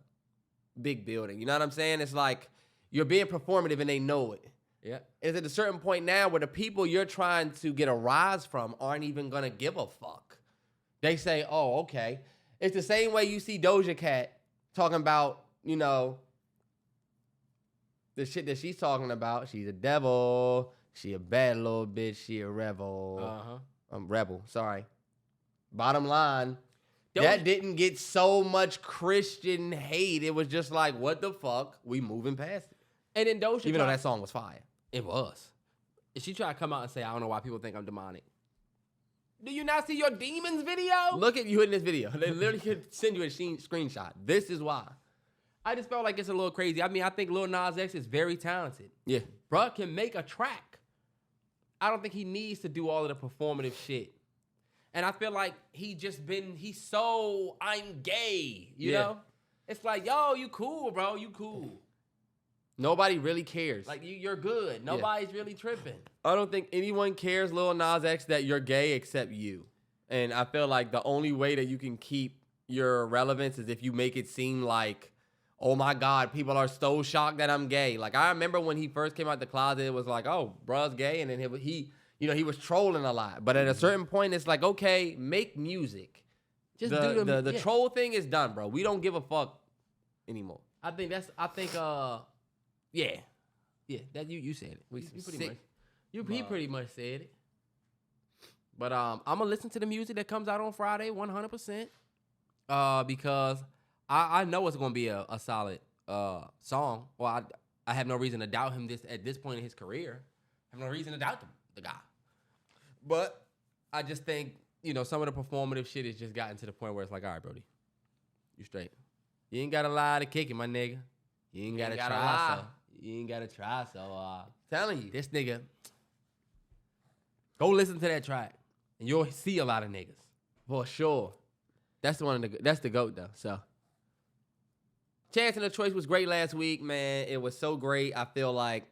big building. You know what I'm saying? It's like you're being performative and they know it. Yeah. It's at a certain point now where the people you're trying to get a rise from aren't even going to give a fuck. They say, oh, okay. It's the same way you see Doja Cat talking about, the shit that she's talking about. She's a devil. She a bad little bitch. She a rebel. Rebel, sorry. Bottom line, that didn't get so much Christian hate. It was just like, what the fuck? We moving past it. And then Doja, even though that song was fire. It was. And she tried to come out and say, I don't know why people think I'm demonic. Do you not see your demons video? Look at you in this video. They literally could send you a screenshot. This is why. I just felt like it's a little crazy. I mean, I think Lil Nas X is very talented. Yeah. Bruh can make a track. I don't think he needs to do all of the performative shit. And I feel like he's so, I'm gay, you know? It's like, yo, you cool, bro, you cool. Nobody really cares. Like, you're good. Nobody's really tripping. I don't think anyone cares, Lil Nas X, that you're gay except you. And I feel like the only way that you can keep your relevance is if you make it seem like, oh my God, people are so shocked that I'm gay. Like, I remember when he first came out the closet, it was like, oh, bruh's gay. And then he was trolling a lot. But at a certain point, it's like, okay, make music. Just do the troll thing is done, bro. We don't give a fuck anymore. That you said it. He pretty much said it. But I'm gonna listen to the music that comes out on Friday 100%. Because I know it's gonna be a solid song. Well, I have no reason to doubt him at this point in his career. I have no reason to doubt the guy. But I just think, some of the performative shit has just gotten to the point where it's like, all right, Brody, you straight. You ain't gotta lie to kick it, my nigga. You ain't gotta try. You ain't gotta try. So, Telling you, this nigga, go listen to that track, and you'll see a lot of niggas for sure. That's the GOAT though. So, Chance and the Choice was great last week, man. It was so great. I feel like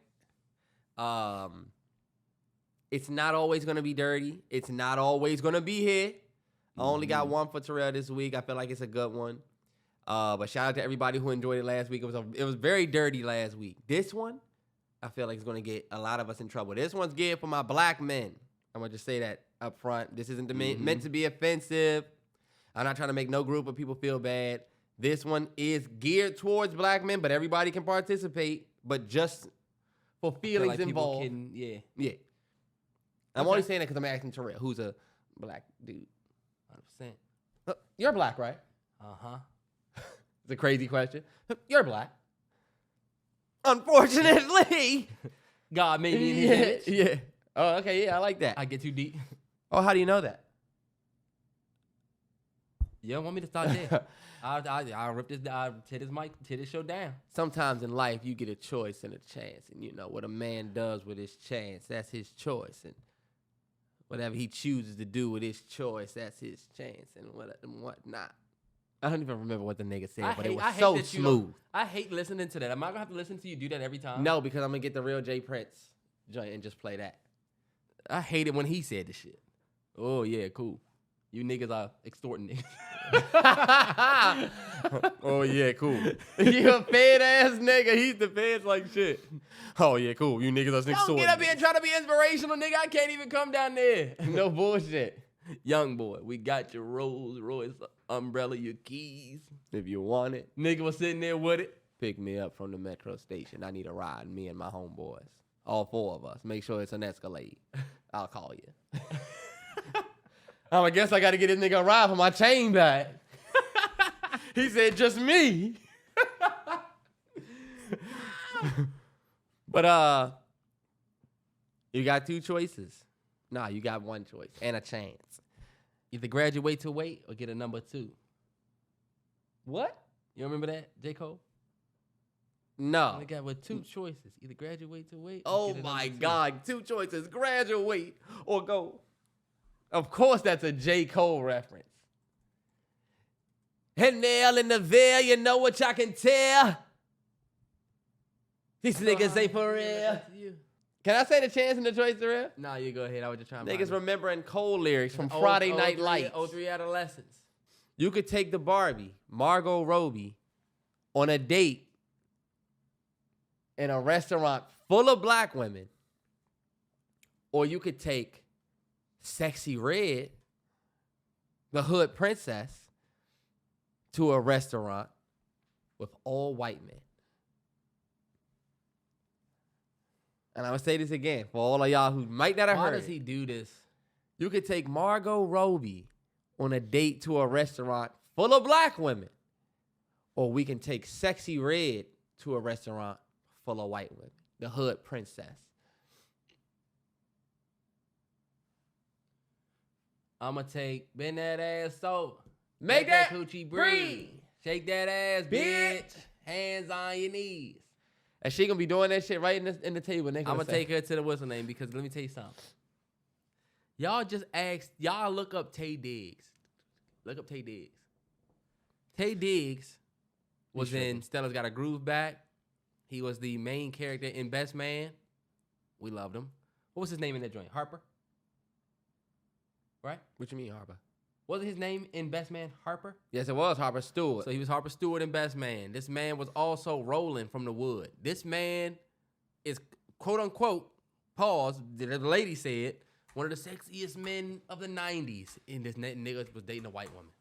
it's not always going to be dirty. It's not always going to be here. I only got one for Terrell this week. I feel like it's a good one. But shout out to everybody who enjoyed it last week. It was very dirty last week. This one, I feel like it's going to get a lot of us in trouble. This one's geared for my black men. I'm going to just say that up front. This isn't meant to be offensive. I'm not trying to make no group of people feel bad. This one is geared towards black men, but everybody can participate, but just for feelings involved. Yeah. I'm only saying that because I'm asking Terrell, who's a black dude. 100%. You're black, right? Uh-huh. It's a crazy question. You're black. Unfortunately. God made me in his image. Yeah. Oh, okay. Yeah, I like that. I get too deep. Oh, how do you know that? You don't want me to start there. I'll rip this, I'll tear this show down. Sometimes in life, you get a choice and a chance. And you know, what a man does with his chance, that's his choice. And whatever he chooses to do with his choice, that's his chance and whatnot. I don't even remember what the nigga said, but it was so smooth. I hate listening to that. Am I going to have to listen to you do that every time? No, because I'm going to get the real J Prince joint and just play that. I hate it when he said the shit. Oh, yeah, cool. You niggas are extorting niggas. Oh, yeah, cool. You a fed-ass nigga. He's the feds like shit. Oh, yeah, cool. You niggas are extorting. Don't get up here and try to be inspirational, nigga. I can't even come down there. No bullshit. Young boy, we got your Rolls Royce umbrella, your keys. If you want it. Nigga was sitting there with it. Pick me up from the metro station. I need a ride, me and my homeboys. All four of us. Make sure it's an Escalade. I'll call you. I guess I got to get this nigga a ride for my chain back. He said, just me. But, you got two choices. Nah, you got one choice and a chance. Either graduate to wait or get a number 2. What? You remember that, J. Cole? No. They got with 2 choices. Either graduate to wait or Oh get a my number 2. God. 2 choices. Graduate or go. Of course that's a J. Cole reference. And nail in the veil, you know what y'all can tell. These niggas ain't for real. Can I say the chance and the choice to real? Nah, you go ahead. I was just trying to Niggas remembering Cole lyrics from Friday Night Lights. 03 Adolescence. You could take the Barbie, Margot Robbie, on a date in a restaurant full of black women. Or you could take Sexy Red, the hood princess, to a restaurant with all white men. And I would say this again for all of y'all who might not have heard. Why does he do this? You could take Margot Robbie on a date to a restaurant full of black women. Or we can take Sexy Red to a restaurant full of white women. The hood princess. I'ma take bend that ass so. Make that coochie breathe. Shake that ass, bitch. Hands on your knees. And she gonna be doing that shit right in the table. I'm gonna take her to the whistle name because let me tell you something. Y'all look up Tay Diggs. Look up Tay Diggs. Tay Diggs was in Stella's Got a Groove Back. He was the main character in Best Man. We loved him. What was his name in that joint? Harper? Right? What you mean, Harper? Wasn't his name in Best Man Harper? Yes, it was Harper Stewart. So he was Harper Stewart in Best Man. This man was also rolling from the wood. This man is, quote unquote, pause, the lady said, one of the sexiest men of the 90s. And this nigga was dating a white woman.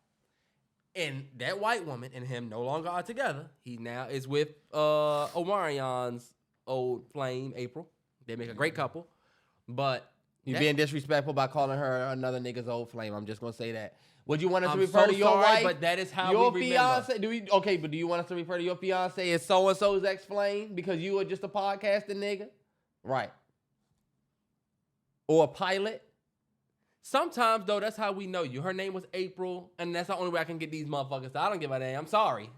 And that white woman and him no longer are together. He now is with Omarion's old flame, April. They make a great couple. But you being disrespectful by calling her another nigga's old flame. I'm just gonna say that. Would you want us to refer to your wife? But that is how your we fiance? remember. But do you want us to refer to your fiance as so and so's ex flame because you were just a podcasting nigga, right? Or a pilot? Sometimes though, that's how we know you. Her name was April, and that's the only way I can get these motherfuckers. I don't give a damn. I'm sorry.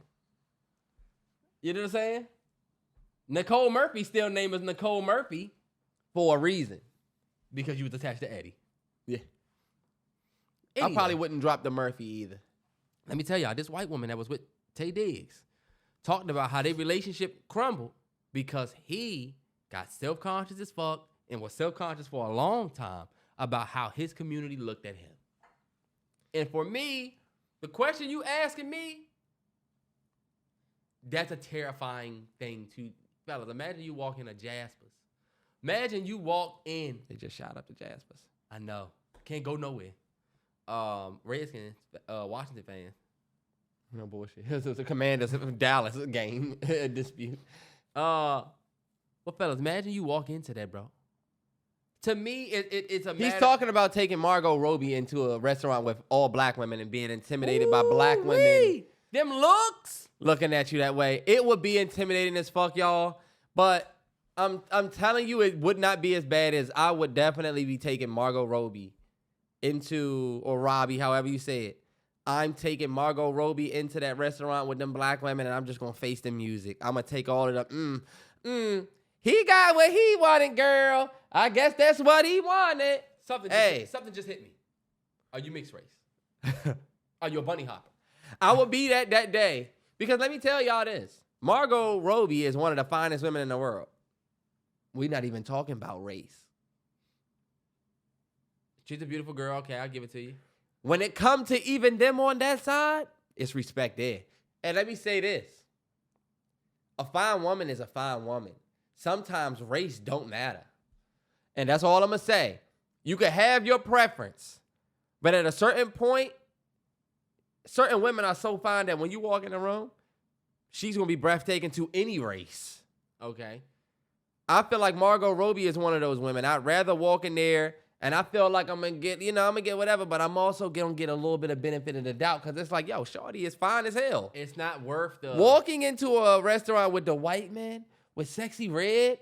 You know what I'm saying? Nicole Murphy still name is Nicole Murphy for a reason. Because you was attached to Eddie. Yeah. Anyway, I probably wouldn't drop the Murphy either. Let me tell y'all, this white woman that was with Tay Diggs talked about how their relationship crumbled because he got self-conscious as fuck and was self-conscious for a long time about how his community looked at him. And for me, the question you asking me, that's a terrifying thing to, fellas. Imagine you walk in a Jaspers. Imagine you walk in. They just shot up the Jaspers. I know. Can't go nowhere. Redskins, Washington fans. No bullshit. It was a Commanders Dallas game dispute. Well, fellas, imagine you walk into that, bro. To me, it's a matter. He's talking about taking Margot Robbie into a restaurant with all black women and being intimidated by black women. Them looks. Looking at you that way. It would be intimidating as fuck, y'all. But I'm telling you, it would not be as bad as I would definitely be taking Margot Robbie into, or Robbie, however you say it. I'm taking Margot Robbie into that restaurant with them black women, and I'm just going to face the music. I'm going to take all of the, he got what he wanted, girl. I guess that's what he wanted. Something just hit me. Are you mixed race? Are you a bunny hopper? I would be that day. Because let me tell y'all this. Margot Robbie is one of the finest women in the world. We're not even talking about race. She's a beautiful girl. Okay, I'll give it to you. When it comes to even them on that side, it's respect there. And let me say this. A fine woman is a fine woman. Sometimes race don't matter. And that's all I'm going to say. You can have your preference. But at a certain point, certain women are so fine that when you walk in the room, she's going to be breathtaking to any race. Okay. I feel like Margot Robbie is one of those women. I'd rather walk in there and I feel like I'm going to get, whatever, but I'm also going to get a little bit of benefit of the doubt because it's like, yo, shorty is fine as hell. It's not worth the... Walking into a restaurant with the white man, with Sexy Red,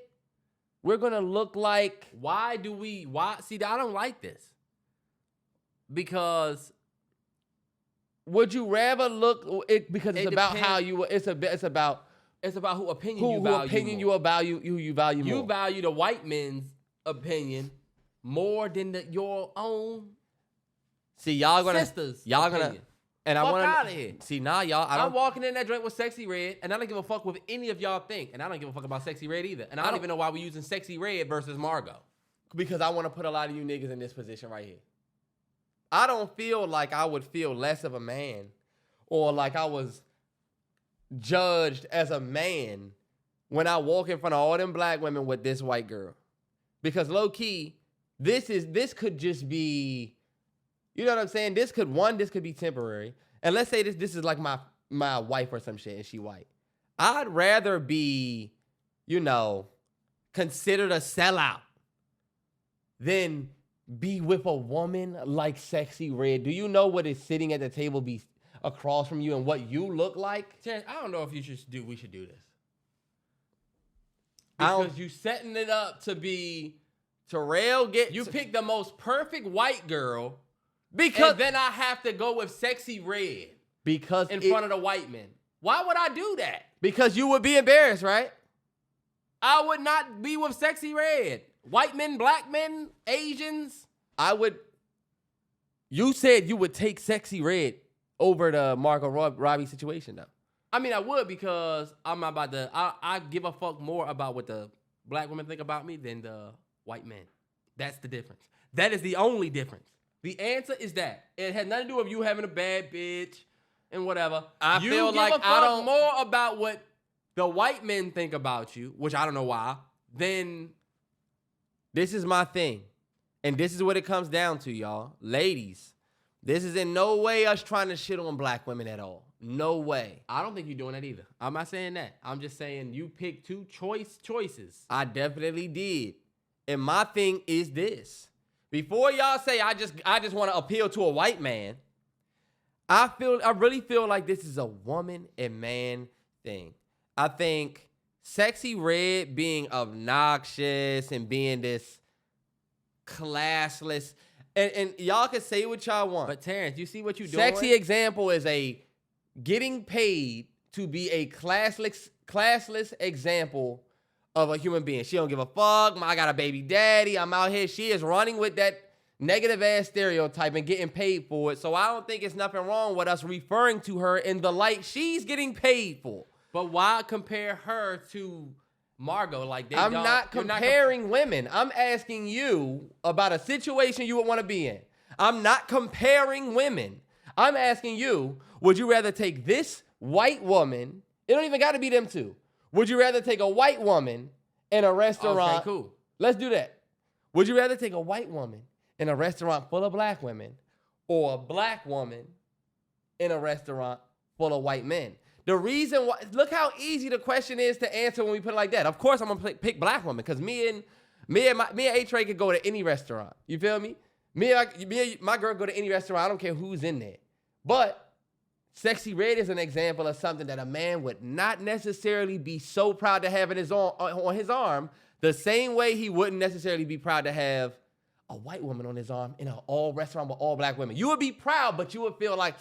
we're going to look like... Why? See, I don't like this. Because... Would you rather look... Because it's about how you... It's about who opinion you value. Who opinion you value, who you value more. You value the white man's opinion more than your own. See, y'all gonna sister's y'all opinion. gonna and Fuck I want out of here. See, now y'all. I'm walking in that drink with Sexy Red, and I don't give a fuck what any of y'all think, and I don't give a fuck about Sexy Red either, and I don't even know why we're using Sexy Red versus Margot. Because I want to put a lot of you niggas in this position right here. I don't feel like I would feel less of a man, or like I was judged as a man when I walk in front of all them black women with this white girl. Because low key, this could just be, you know what I'm saying? This could be temporary. And let's say this is like my wife or some shit and she white. I'd rather be, considered a sellout than be with a woman like Sexy Red. Do you know what is sitting at the table be across from you and what you look like? Terrance, I don't know if we should do this. Because you setting it up to be Terrell you pick the most perfect white girl and then I have to go with Sexy Red in front of the white men. Why would I do that? Because you would be embarrassed, right? I would not be with Sexy Red. White men, black men, Asians. You said you would take Sexy Red over the Margot Robbie situation, though. I mean, I would because I'm not about to... I give a fuck more about what the black women think about me than the white men. That's the difference. That is the only difference. The answer is that. It has nothing to do with you having a bad bitch and whatever. I feel like I don't... more about what the white men think about you, which I don't know why, than... This is my thing. And this is what it comes down to, y'all. Ladies, this is in no way us trying to shit on black women at all. No way. I don't think you're doing that either. I'm not saying that. I'm just saying you picked two choices. I definitely did. And my thing is this. Before y'all say I just want to appeal to a white man, I really feel like this is a woman and man thing. I think Sexy Red being obnoxious and being this classless, and y'all can say what y'all want. But Terrance, you see what you doing? Sexy example is a getting paid to be a classless example of a human being. She don't give a fuck. I got a baby daddy. I'm out here. She is running with that negative ass stereotype and getting paid for it. So I don't think it's nothing wrong with us referring to her in the light she's getting paid for. But why compare her to Margot? Like I'm not comparing women. I'm asking you about a situation you would want to be in. I'm not comparing women. I'm asking you, would you rather take this white woman? It don't even got to be them two. Would you rather take a white woman in a restaurant? Okay, cool. Let's do that. Would you rather take a white woman in a restaurant full of black women or a black woman in a restaurant full of white men? The reason why, look how easy the question is to answer when we put it like that. Of course, I'm gonna pick black woman because me and A-Trey could go to any restaurant. You feel me? Me and my girl go to any restaurant. I don't care who's in there. But Sexy Red is an example of something that a man would not necessarily be so proud to have on his arm, the same way he wouldn't necessarily be proud to have a white woman on his arm in an all restaurant with all black women. You would be proud, but you would feel like,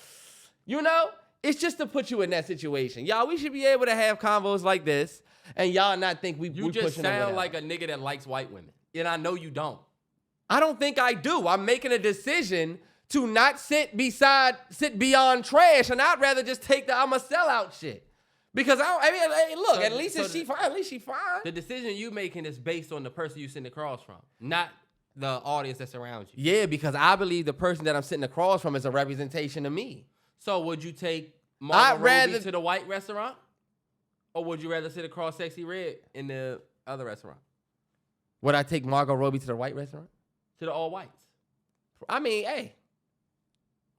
it's just to put you in that situation. Y'all, we should be able to have convos like this, and y'all not think we You just sound like a nigga that likes white women, and I know you don't. I don't think I do. I'm making a decision to not sit beyond trash, and I'd rather just take the I'm a sellout shit. Because at least she fine. At least she fine. The decision you making is based on the person you sitting across from, not the audience that surrounds you. Yeah, because I believe the person that I'm sitting across from is a representation of me. So would you take Margot to the white restaurant? Or would you rather sit across Sexy Red in the other restaurant? Would I take Margot Robbie to the white restaurant? To the all whites? I mean, hey.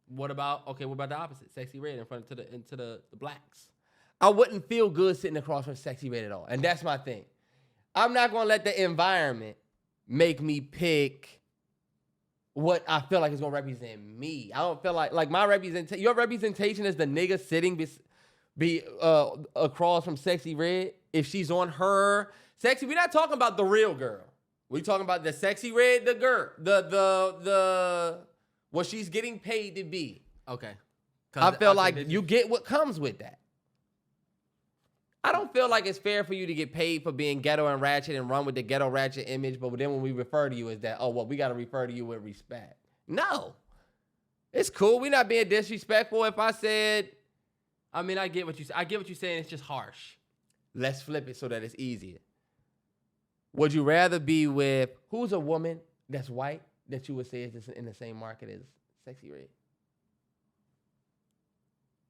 What about the opposite? Sexy Red into the blacks. I wouldn't feel good sitting across from Sexy Red at all. And that's my thing. I'm not going to let the environment make me pick what I feel like is going to represent me. I don't feel like my representation, your representation is the nigga sitting across from Sexy Red. If she's on her sexy, we're not talking about the real girl. We're talking about the Sexy Red, the girl, the what she's getting paid to be. Okay. I feel like you get what comes with that. I don't feel like it's fair for you to get paid for being ghetto and ratchet and run with the ghetto ratchet image, but then when we refer to you as that, we got to refer to you with respect. No. It's cool. We're not being disrespectful. If I said... I mean, I get what you're saying. It's just harsh. Let's flip it so that it's easier. Would you rather be with... Who's a woman that's white that you would say is in the same market as Sexy Red?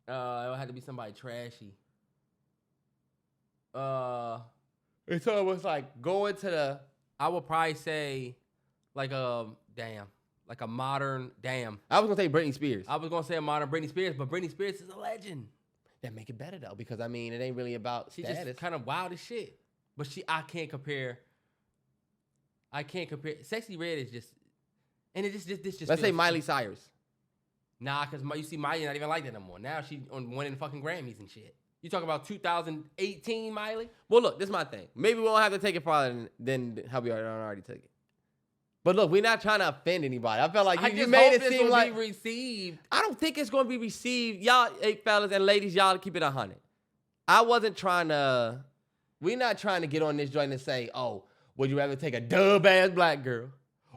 It would have to be somebody trashy. It's almost like going to the... I would probably say like a modern Damn. I was going to say Britney Spears. I was going to say a modern Britney Spears, but Britney Spears is a legend. That make it better though, because I mean, it ain't really about She's status. just kind of wild as shit. But I can't compare. Sexy Red is just, and this just. Let's say Miley Cyrus. Nah, because you see Miley not even like that no more. Now she winning fucking Grammys and shit. You talking about 2018 Miley? Well, look, this is my thing. Maybe we won't have to take it farther than how we already took it. But look, we're not trying to offend anybody. I felt like you made it seem like be received. I don't think it's going to be received. Y'all, hey, fellas and ladies, y'all keep it 100. I wasn't trying to. We're not trying to get on this joint and say, "Oh, would you rather take a dub ass black girl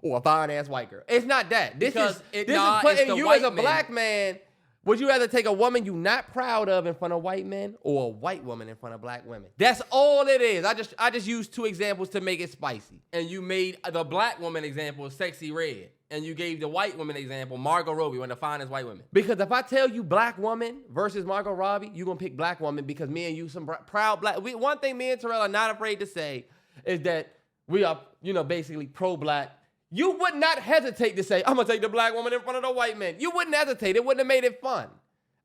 or a fine ass white girl?" It's not that. This is putting you as a black man. Would you rather take a woman you not proud of in front of white men or a white woman in front of black women? That's all it is. I just used two examples to make it spicy. And you made the black woman example Sexy Red. And you gave the white woman example Margot Robbie, one of the finest white women. Because if I tell you black woman versus Margot Robbie, you're going to pick black woman because me and you some proud black. One thing me and Terrell are not afraid to say is that we are, basically pro-black. You would not hesitate to say, I'm going to take the black woman in front of the white man. You wouldn't hesitate. It wouldn't have made it fun.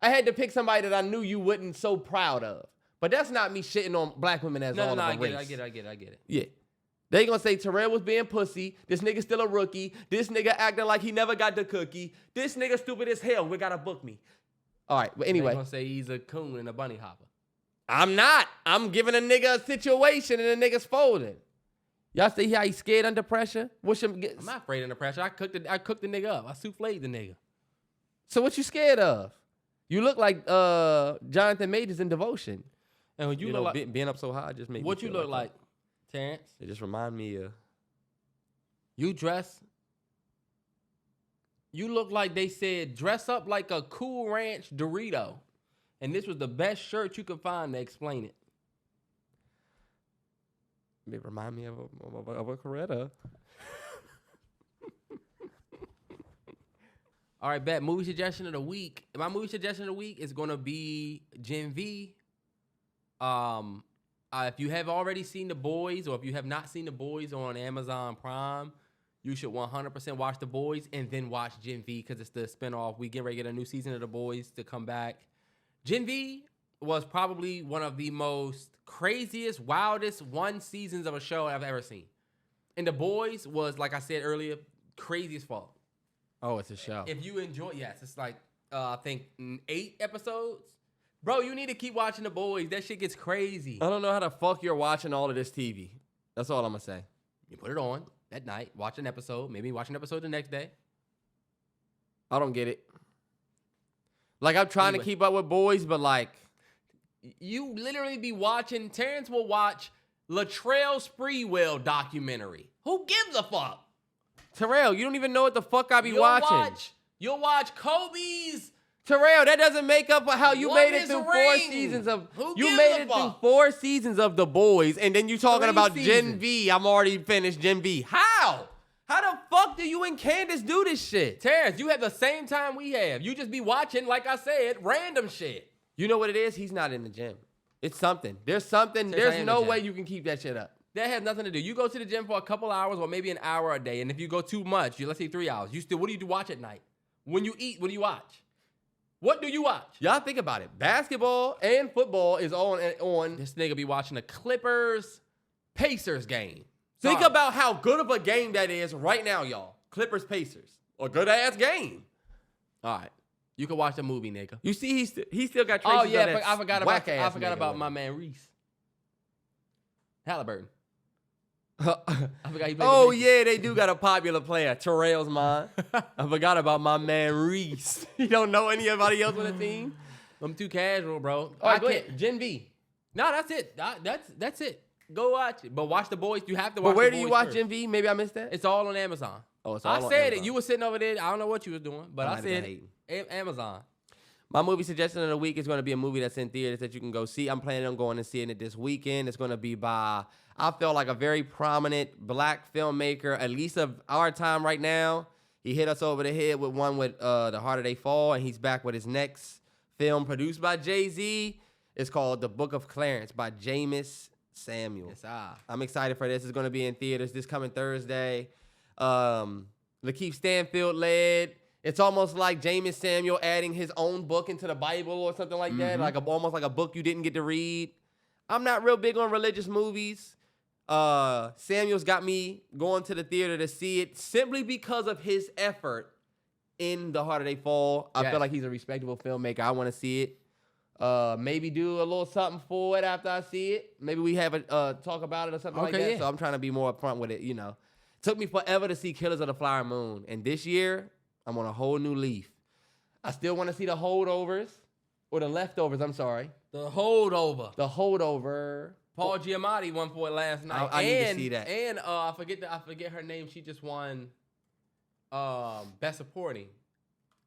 I had to pick somebody that I knew you wouldn't so proud of. But that's not me shitting on black women as all of a race. I get it. Yeah. They going to say Terrell was being pussy. This nigga still a rookie. This nigga acting like he never got the cookie. This nigga stupid as hell. We got to book me. All right. But anyway. They going to say he's a coon and a bunny hopper. I'm not. I'm giving a nigga a situation and the nigga's folding. Y'all see how he scared under pressure? I'm not afraid under pressure. I cooked the nigga up. I souffled the nigga. So what you scared of? You look like Jonathan Majors in Devotion. And when you look like being up so high just made what me you look like, Terrance? It just remind me of you dress. You look like they said dress up like a Cool Ranch Dorito, and this was the best shirt you could find to explain it. It remind me of a Coretta. All right, bet. Movie suggestion of the week. My movie suggestion of the week is going to be Gen V. If you have already seen The Boys, or if you have not seen The Boys on Amazon Prime, you should 100% watch The Boys and then watch Gen V because it's the spinoff. We get ready to get a new season of The Boys to come back. Gen V was probably one of the most craziest, wildest seasons of a show I've ever seen. And The Boys was, like I said earlier, crazy as fuck. Oh, it's a show. If you enjoy, yes, it's like, I think 8 episodes. Bro, you need to keep watching The Boys. That shit gets crazy. I don't know how the fuck you're watching all of this TV. That's all I'm going to say. You put it on that night, watch an episode, maybe watch an episode the next day. I don't get it. Like, I'm trying to keep up with Boys, but like... You literally be watching, Terrance will watch Latrell Sprewell documentary. Who gives a fuck? Terrell, you don't even know what the fuck I be watching. You'll watch Kobe's. Terrell, that doesn't make up for how you made it through 4 seasons of. You made it through 4 seasons of The Boys, and then you talking about Gen V. I'm already finished Gen V. How? How the fuck do you and Candace do this shit? Terrance, you have the same time we have. You just be watching, like I said, random shit. You know what it is? He's not in the gym. It's something. There's something. There's no way you can keep that shit up. That has nothing to do. You go to the gym for a couple hours or maybe an hour a day, and if you go too much, let's say 3 hours, what do you watch at night? When you eat, what do you watch? What do you watch? Y'all think about it. Basketball and football is on. This nigga be watching the Clippers-Pacers game. Think about how good of a game that is right now, y'all. Clippers-Pacers. A good-ass game. All right. You can watch the movie, nigga. You see, he still got traces of that I forgot about my man Reese Halliburton. I forgot he played yeah, they do got a popular player. Terrell's mine. I forgot about my man Reese. You don't know anybody else on the team? I'm too casual, bro. All right, go ahead. Gen V. No, that's it. That's it. Go watch it. But watch The Boys. You have to watch. But where do you watch Gen V? Maybe I missed that. It's all on Amazon. Oh, it's all on I said Amazon. it. You were sitting over there. I don't know what you was doing, but I said Amazon. My movie suggestion of the week is going to be a movie that's in theaters that you can go see. I'm planning on going and seeing it this weekend. It's going to be by, I feel like, a very prominent black filmmaker, at least of our time right now. He hit us over the head with one with The Harder They Fall, and he's back with his next film produced by Jay-Z. It's called The Book of Clarence by James Samuel. Yes, I'm excited for this. It's going to be in theaters this coming Thursday. Lakeith Stanfield led. It's almost like James Samuel adding his own book into the Bible or something like that, like almost like a book you didn't get to read. I'm not real big on religious movies. Samuel's got me going to the theater to see it simply because of his effort in The Harder They Fall. I feel like he's a respectable filmmaker. I want to see it. Maybe do a little something for it after I see it. Maybe we have a talk about it or something like that. Yeah. So I'm trying to be more upfront with it, you know. Took me forever to see Killers of the Flower Moon. And this year, I'm on a whole new leaf. I still want to see The Holdovers. Or The Leftovers, I'm sorry. The Holdover. The Holdover. Paul Giamatti won for it last night. I need to see that. And I forget her name. She just won Best Supporting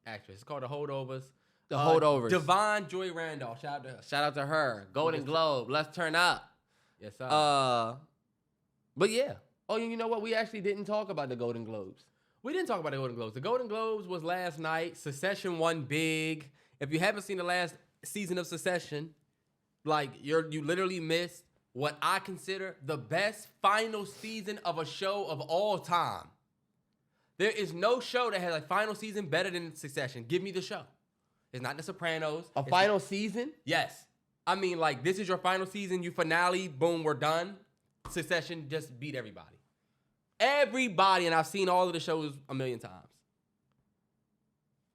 Actress. It's called The Holdovers. The Holdovers. Devon Joy Randolph. Shout out to her. Shout out to her. Golden Globe. Let's turn up. Yes, sir. But yeah. Oh, you know what? We actually didn't talk about the Golden Globes. We didn't talk about the Golden Globes. The Golden Globes was last night. Succession won big. If you haven't seen the last season of Succession, like you literally missed what I consider the best final season of a show of all time. There is no show that has a final season better than Succession. Give me the show. It's not The Sopranos. Final season? Yes. I mean, like, this is your final season. You finale. Boom, we're done. Succession just beat everybody. Everybody, and I've seen all of the shows a million times.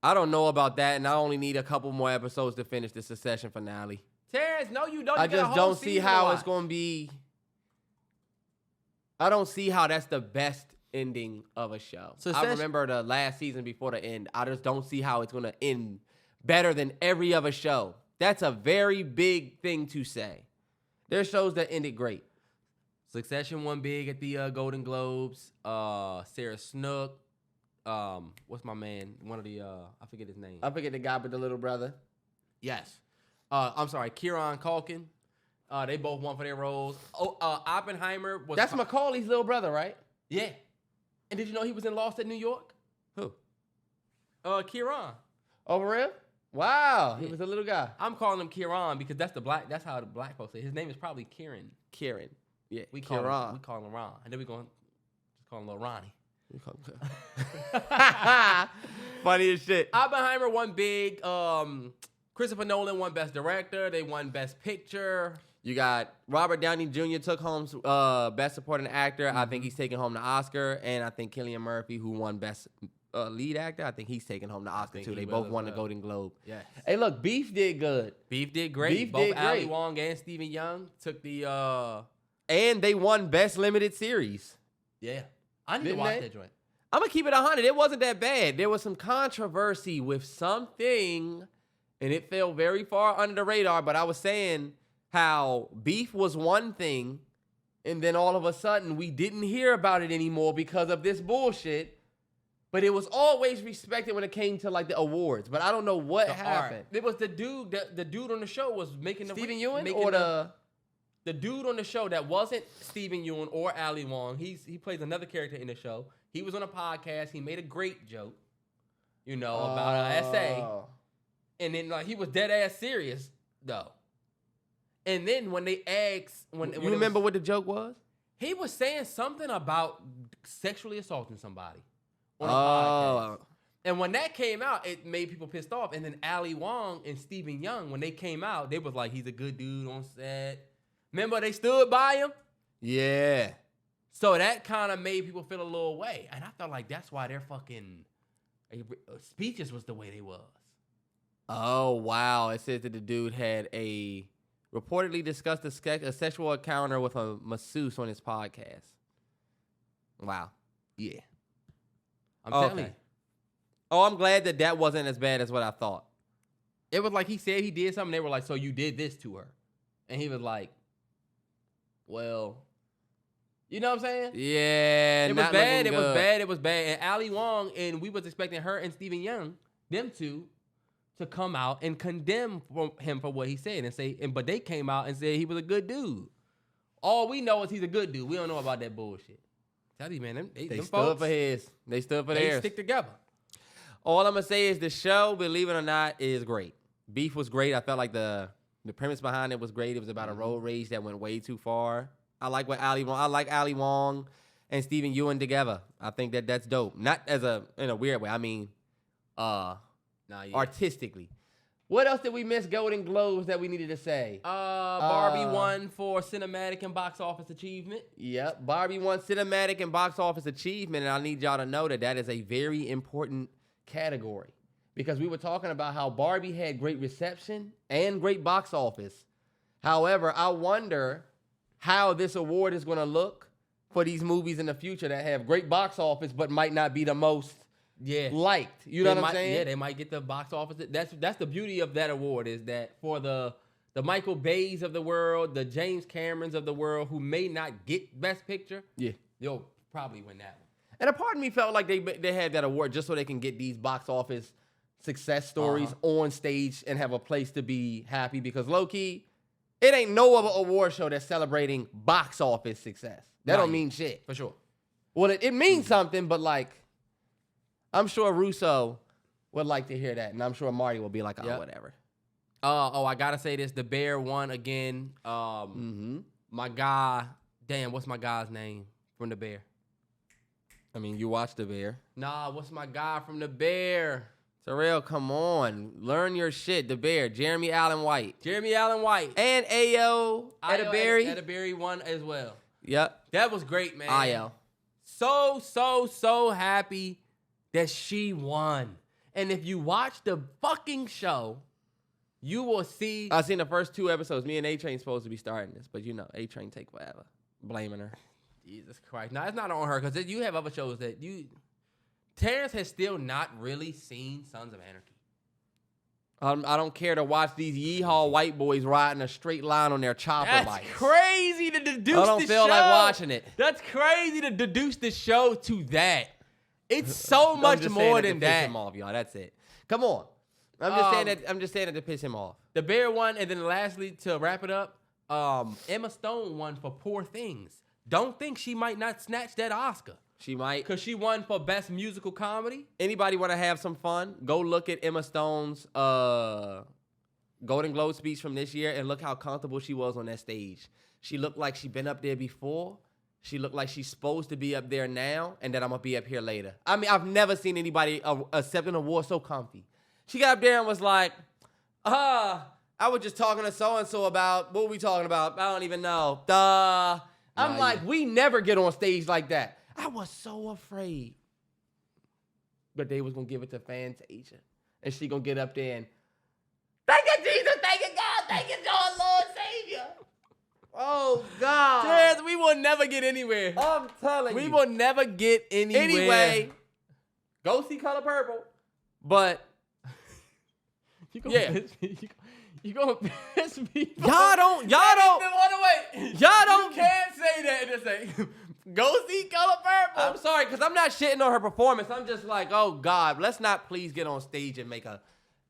I don't know about that, and I only need a couple more episodes to finish the Succession finale. Terrance, no, you don't. I just don't see how it's going to be. I don't see how that's the best ending of a show. I remember the last season before the end. I just don't see how it's going to end better than every other show. That's a very big thing to say. There's shows that ended great. Succession won big at the Golden Globes. Sarah Snook. What's my man? One of the I forget his name. I forget the guy with the little brother. Yes. Kieran Culkin. They both won for their roles. Oppenheimer was... That's Macaulay's little brother, right? Yeah. And did you know he was in Lost in New York? Who? Kieran. Oh, for real? Wow. Yeah. He was a little guy. I'm calling him Kieran because that's how the black folks say. His name is probably Kieran. Kieran. Yeah. We call Kieran. him Ron. And then we're going to just call him Lil Ronnie. Funny as shit. Oppenheimer won big. Christopher Nolan won Best Director. They won Best Picture. You got Robert Downey Jr. took home Best Supporting Actor. I think he's taking home the Oscar. And I think Cillian Murphy, who won Best Lead Actor, I think he's taking home the Oscar too. They both won the Golden Globe. Yes. Hey, look, Beef did good. Beef did great. Both Ali Wong and Stephen Yeun took the... And they won Best Limited Series. Yeah. I need to watch that joint. I'm going to keep it 100. It wasn't that bad. There was some controversy with something, and it fell very far under the radar. But I was saying how Beef was one thing, and then all of a sudden we didn't hear about it anymore because of this bullshit. But it was always respected when it came to like the awards. But I don't know what happened. It was the dude. The dude on the show was making the Stephen Yeun or the dude on the show that wasn't Stephen Yeun or Ali Wong. He plays another character in the show. He was on a podcast. He made a great joke, about an essay. And then like he was dead ass serious though. And then when they asked, when you remember what the joke was? He was saying something about sexually assaulting somebody on a podcast. And when that came out, it made people pissed off. And then Ali Wong and Stephen Yeun, when they came out, they was like, he's a good dude on set. Remember they stood by him? Yeah. So that kind of made people feel a little way. And I felt like that's why their fucking speeches was the way they was. Oh, wow. It says that the dude had reportedly discussed a sexual encounter with a masseuse on his podcast. Wow. Yeah. I'm telling you. Oh, I'm glad that wasn't as bad as what I thought. It was like he said he did something. They were like, so you did this to her. And he was like, well, you know what I'm saying? Yeah. It was bad. It was bad. It was bad. And Ali Wong, and we was expecting her and Stephen Yeun, them two, to come out and condemn him for what he said and say, but they came out and said he was a good dude. All we know is he's a good dude. We don't know about that bullshit. Tell you, man, they stood folks, for his. They stood for theirs. They stick together. All I'm gonna say is the show, believe it or not, is great. Beef was great. I felt like the premise behind it was great. It was about a road rage that went way too far. I like Ali Wong and Stephen Yeun together. I think that's dope. Not in a weird way. I mean, artistically. What else did we miss Golden Globes that we needed to say? Barbie won for cinematic and box office achievement. Yep, Barbie won cinematic and box office achievement, and I need y'all to know that is a very important category because we were talking about how Barbie had great reception and great box office. However, I wonder how this award is going to look for these movies in the future that have great box office but might not be the most liked. You know what I'm saying? Yeah, they might get the box office. That's the beauty of that award is that for the Michael Bays of the world, the James Camerons of the world who may not get Best Picture, they'll probably win that one. And a part of me felt like they had that award just so they can get these box office success stories on stage and have a place to be happy because low-key, it ain't no other award show that's celebrating box office success. That don't mean shit. For sure. Well, it means something, but like, I'm sure Russo would like to hear that, and I'm sure Marty will be like, whatever. I gotta say this. The Bear won again. My guy, what's my guy's name from The Bear? I mean, you watched The Bear. Nah, what's my guy from The Bear? Terrell, come on. Learn your shit. The Bear. Jeremy Allen White. And Ayo Edaberry won as well. Yep. That was great, man. Ayo. So happy that she won. And if you watch the fucking show, you will see. I've seen the first 2 episodes. Me and A-Train supposed to be starting this, but A-Train take forever. Blaming her. Jesus Christ. No, it's not on her because you have other shows that you... Terrance has still not really seen Sons of Anarchy. I don't care to watch these yeehaw white boys riding a straight line on their chopper bikes. That's crazy to deduce the show. I don't feel like watching it. That's crazy to deduce the show to that. It's so much more than that. Them off, y'all. That's it. Come on. I'm just saying that to piss him off. The Bear won, and then lastly, to wrap it up, Emma Stone won for Poor Things. Don't think she might not snatch that Oscar. She might. Because she won for Best Musical Comedy. Anybody want to have some fun? Go look at Emma Stone's Golden Globe speech from this year and look how comfortable she was on that stage. She looked like she'd been up there before. She looked like she's supposed to be up there now, and that I'm going to be up here later. I mean, I've never seen anybody accept an award so comfy. She got up there and was like, I was just talking to so-and-so about, what were we talking about? I don't even know. I'm like, we never get on stage like that. I was so afraid. But they was going to give it to Fantasia. And she going to get up there and, thank you, Jesus, thank you, God, thank you, Lord, Lord, Savior. Oh, God. Terrance, we will never get anywhere. I'm telling you. We will never get anywhere. Anyway, go see Color Purple. But, you gonna piss me Y'all don't. You can't say that and just say, go see Color Purple. I'm sorry, because I'm not shitting on her performance. I'm just like, oh, God, let's not please get on stage and make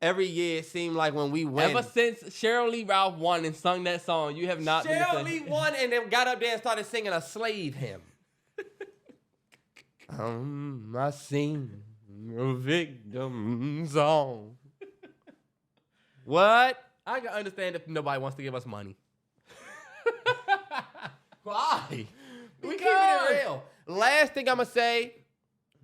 every year it seem like when we win. Ever since Cheryl Lee Ralph won and sung that song, you have not been the Cheryl same. Lee won and then got up there and started singing a slave hymn. I sing a victim song. What? I can understand if nobody wants to give us money. Why? We keep it real. Last thing I'm going to say,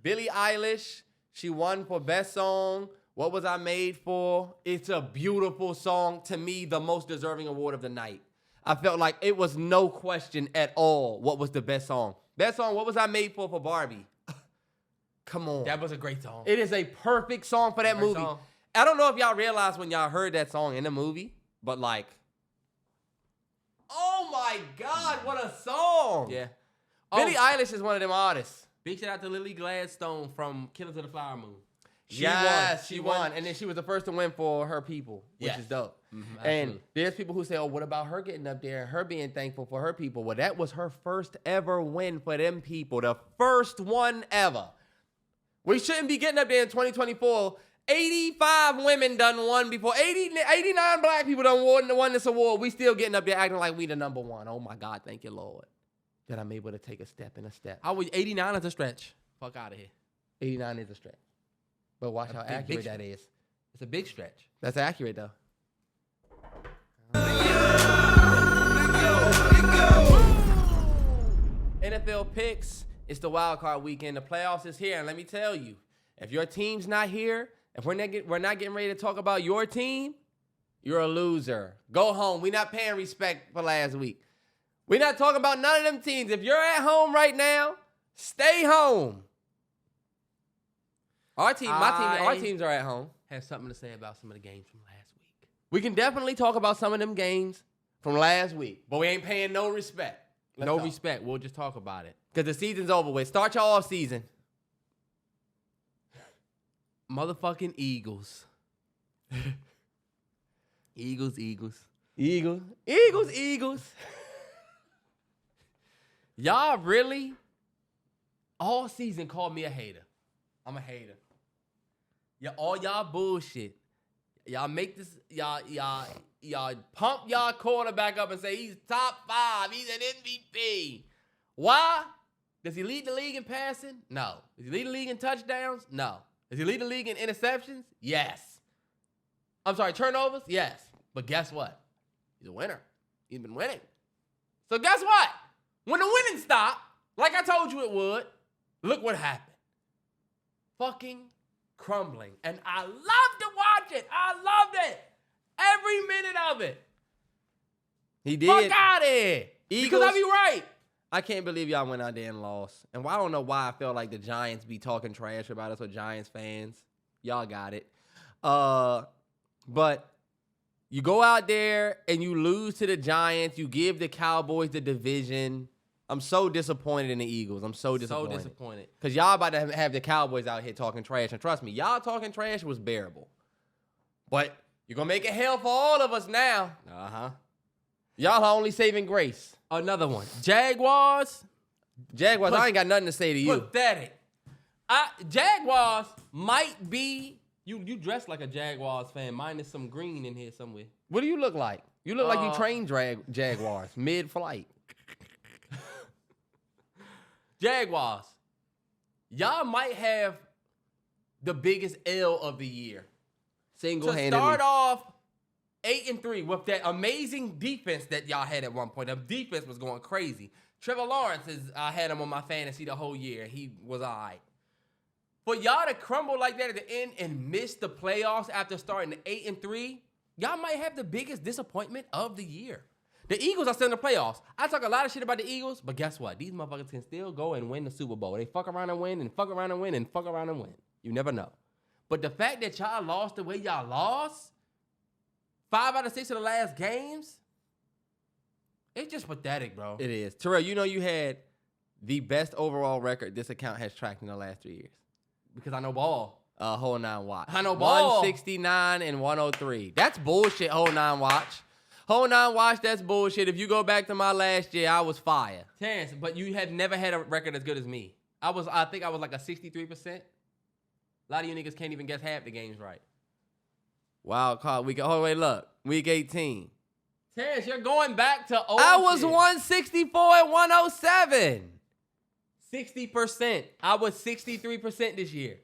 Billie Eilish, she won for Best Song. What Was I Made For? It's a beautiful song. To me, the most deserving award of the night. I felt like it was no question at all what was the best song. Best song, What Was I Made For Barbie? Come on. That was a great song. It is a perfect song for that movie. Song. I don't know if y'all realized when y'all heard that song in the movie, but like, oh my God, what a song. Yeah. Billie Eilish is one of them artists. Big shout out to Lily Gladstone from Killers of the Flower Moon. She won. And then she was the first to win for her people, which is dope. Mm-hmm, and there's people who say, oh, what about her getting up there and her being thankful for her people? Well, that was her first ever win for them people. The first one ever. We shouldn't be getting up there in 2024. 85 women done won before. 89 black people done won this award. We still getting up there acting like we the number one. Oh, my God. Thank you, Lord, that I'm able to take a step in a step. 89 is a stretch. Fuck out of here. 89 is a stretch. But watch how accurate that is. It's a big stretch. That's accurate, though. NFL picks. It's the Wildcard weekend. The playoffs is here. And let me tell you, if your team's not here, if we're not getting ready to talk about your team, you're a loser. Go home. We're not paying respect for last week. We're not talking about none of them teams. If you're at home right now, stay home. Our teams are at home. Have something to say about some of the games from last week. We can definitely talk about some of them games from last week, but we ain't paying no respect. No respect. We'll just talk about it. Because the season's over with. Start your off season. Motherfucking Eagles. Eagles. Y'all really all season called me a hater. I'm a hater. All y'all bullshit. Y'all make this, y'all pump y'all quarterback up and say he's top 5. He's an MVP. Why? Does he lead the league in passing? No. Does he lead the league in touchdowns? No. Does he lead the league in interceptions? Yes. I'm sorry, turnovers? Yes. But guess what? He's a winner. He's been winning. So guess what? When the winning stopped, like I told you it would, look what happened. Fucking crumbling. And I love to watch it. I loved it. Every minute of it. He did. Fuck out of here. Eagles, because I be right. I can't believe y'all went out there and lost. And I don't know why I feel like the Giants be talking trash about us with Giants fans. Y'all got it. But you go out there and you lose to the Giants. You give the Cowboys the division. I'm so disappointed in the Eagles. I'm so disappointed. Because y'all about to have the Cowboys out here talking trash. And trust me, y'all talking trash was bearable. But you're going to make it hell for all of us now. Uh-huh. Y'all are only saving grace. Another one. Jaguars, I ain't got nothing to say to you. Pathetic. Jaguars might be You dress like a Jaguars fan, minus some green in here somewhere. What do you look like? You look like you train Jaguars mid-flight. Jaguars, y'all might have the biggest L of the year. Single-handedly. To start off 8-3 with that amazing defense that y'all had at one point. The defense was going crazy. Trevor Lawrence I had him on my fantasy the whole year. He was all right. For y'all to crumble like that at the end and miss the playoffs after starting 8-3, y'all might have the biggest disappointment of the year. The Eagles are still in the playoffs. I talk a lot of shit about the Eagles, but guess what? These motherfuckers can still go and win the Super Bowl. They fuck around and win and fuck around and win and fuck around and win. You never know. But the fact that y'all lost the way y'all lost, 5 out of 6 of the last games, it's just pathetic, bro. It is. Terrell, you know you had the best overall record this account has tracked in the last 3 years. Because I know ball. Whole 9 watch. I know ball. 169 and 103. That's bullshit, whole 9 watch. Whole 9 watch, that's bullshit. If you go back to my last year, I was fire. Terrance, but you have never had a record as good as me. I think I was like a 63%. A lot of you niggas can't even guess half the games right. Wildcard week. Oh, wait, look. Week 18. Terrance, you're going back to old I was shit. 164 and 107. 60%. I was 63% this year.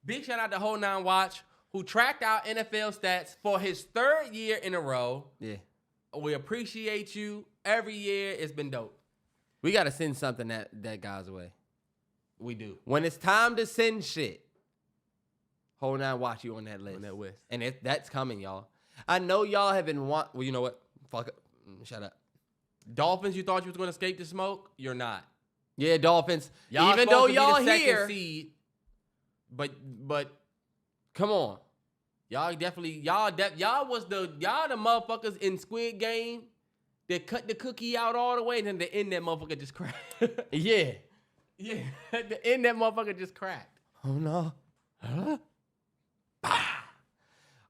Big shout out to Whole 9 Watch, who tracked our NFL stats for his 3rd year in a row. Yeah. We appreciate you. Every year, it's been dope. We got to send something that guy's way. We do. When it's time to send shit, Whole 9 Watch you on that list. On that list. And that's coming, y'all. I know y'all have been well, you know what? Fuck it. Shut up. Dolphins, you thought you was going to escape the smoke? You're not. Yeah, Dolphins. Y'all even though y'all here, here, seed, but come on. Y'all definitely y'all was the motherfuckers in Squid Game that cut the cookie out all the way and then the end that motherfucker just cracked. Yeah. Yeah. At the end that motherfucker just cracked. Oh no. Huh?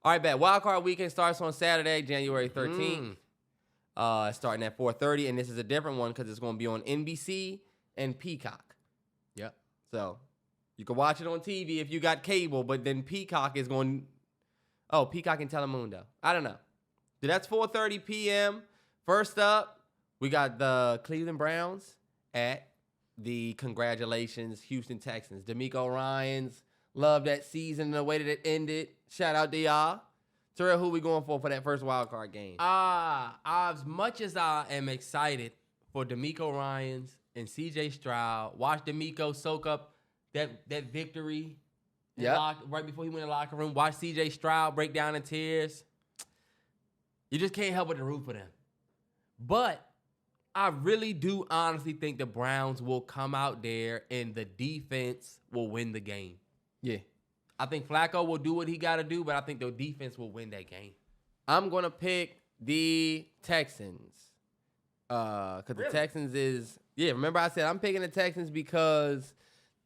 All right, bet. Wildcard weekend starts on Saturday, January 13th. Starting at 4:30, and this is a different one because it's going to be on NBC and Peacock. Yep. So you can watch it on TV if you got cable, but then Peacock is going. Oh, Peacock and Telemundo. I don't know. So that's 4:30 p.m. First up, we got the Cleveland Browns at the congratulations Houston Texans. D'Amico Ryans. Love that season and the way that it ended. Shout out to y'all. Terrell, who we going for that first wild card game? As much as I am excited for D'Amico Ryans and CJ Stroud, watch D'Amico soak up that victory right before he went in the locker room. Watch CJ Stroud break down in tears. You just can't help but to root for them. But I really do honestly think the Browns will come out there and the defense will win the game. Yeah. I think Flacco will do what he got to do, but I think the defense will win that game. I'm going to pick the Texans. Because the Texans is... Yeah, remember I said I'm picking the Texans because,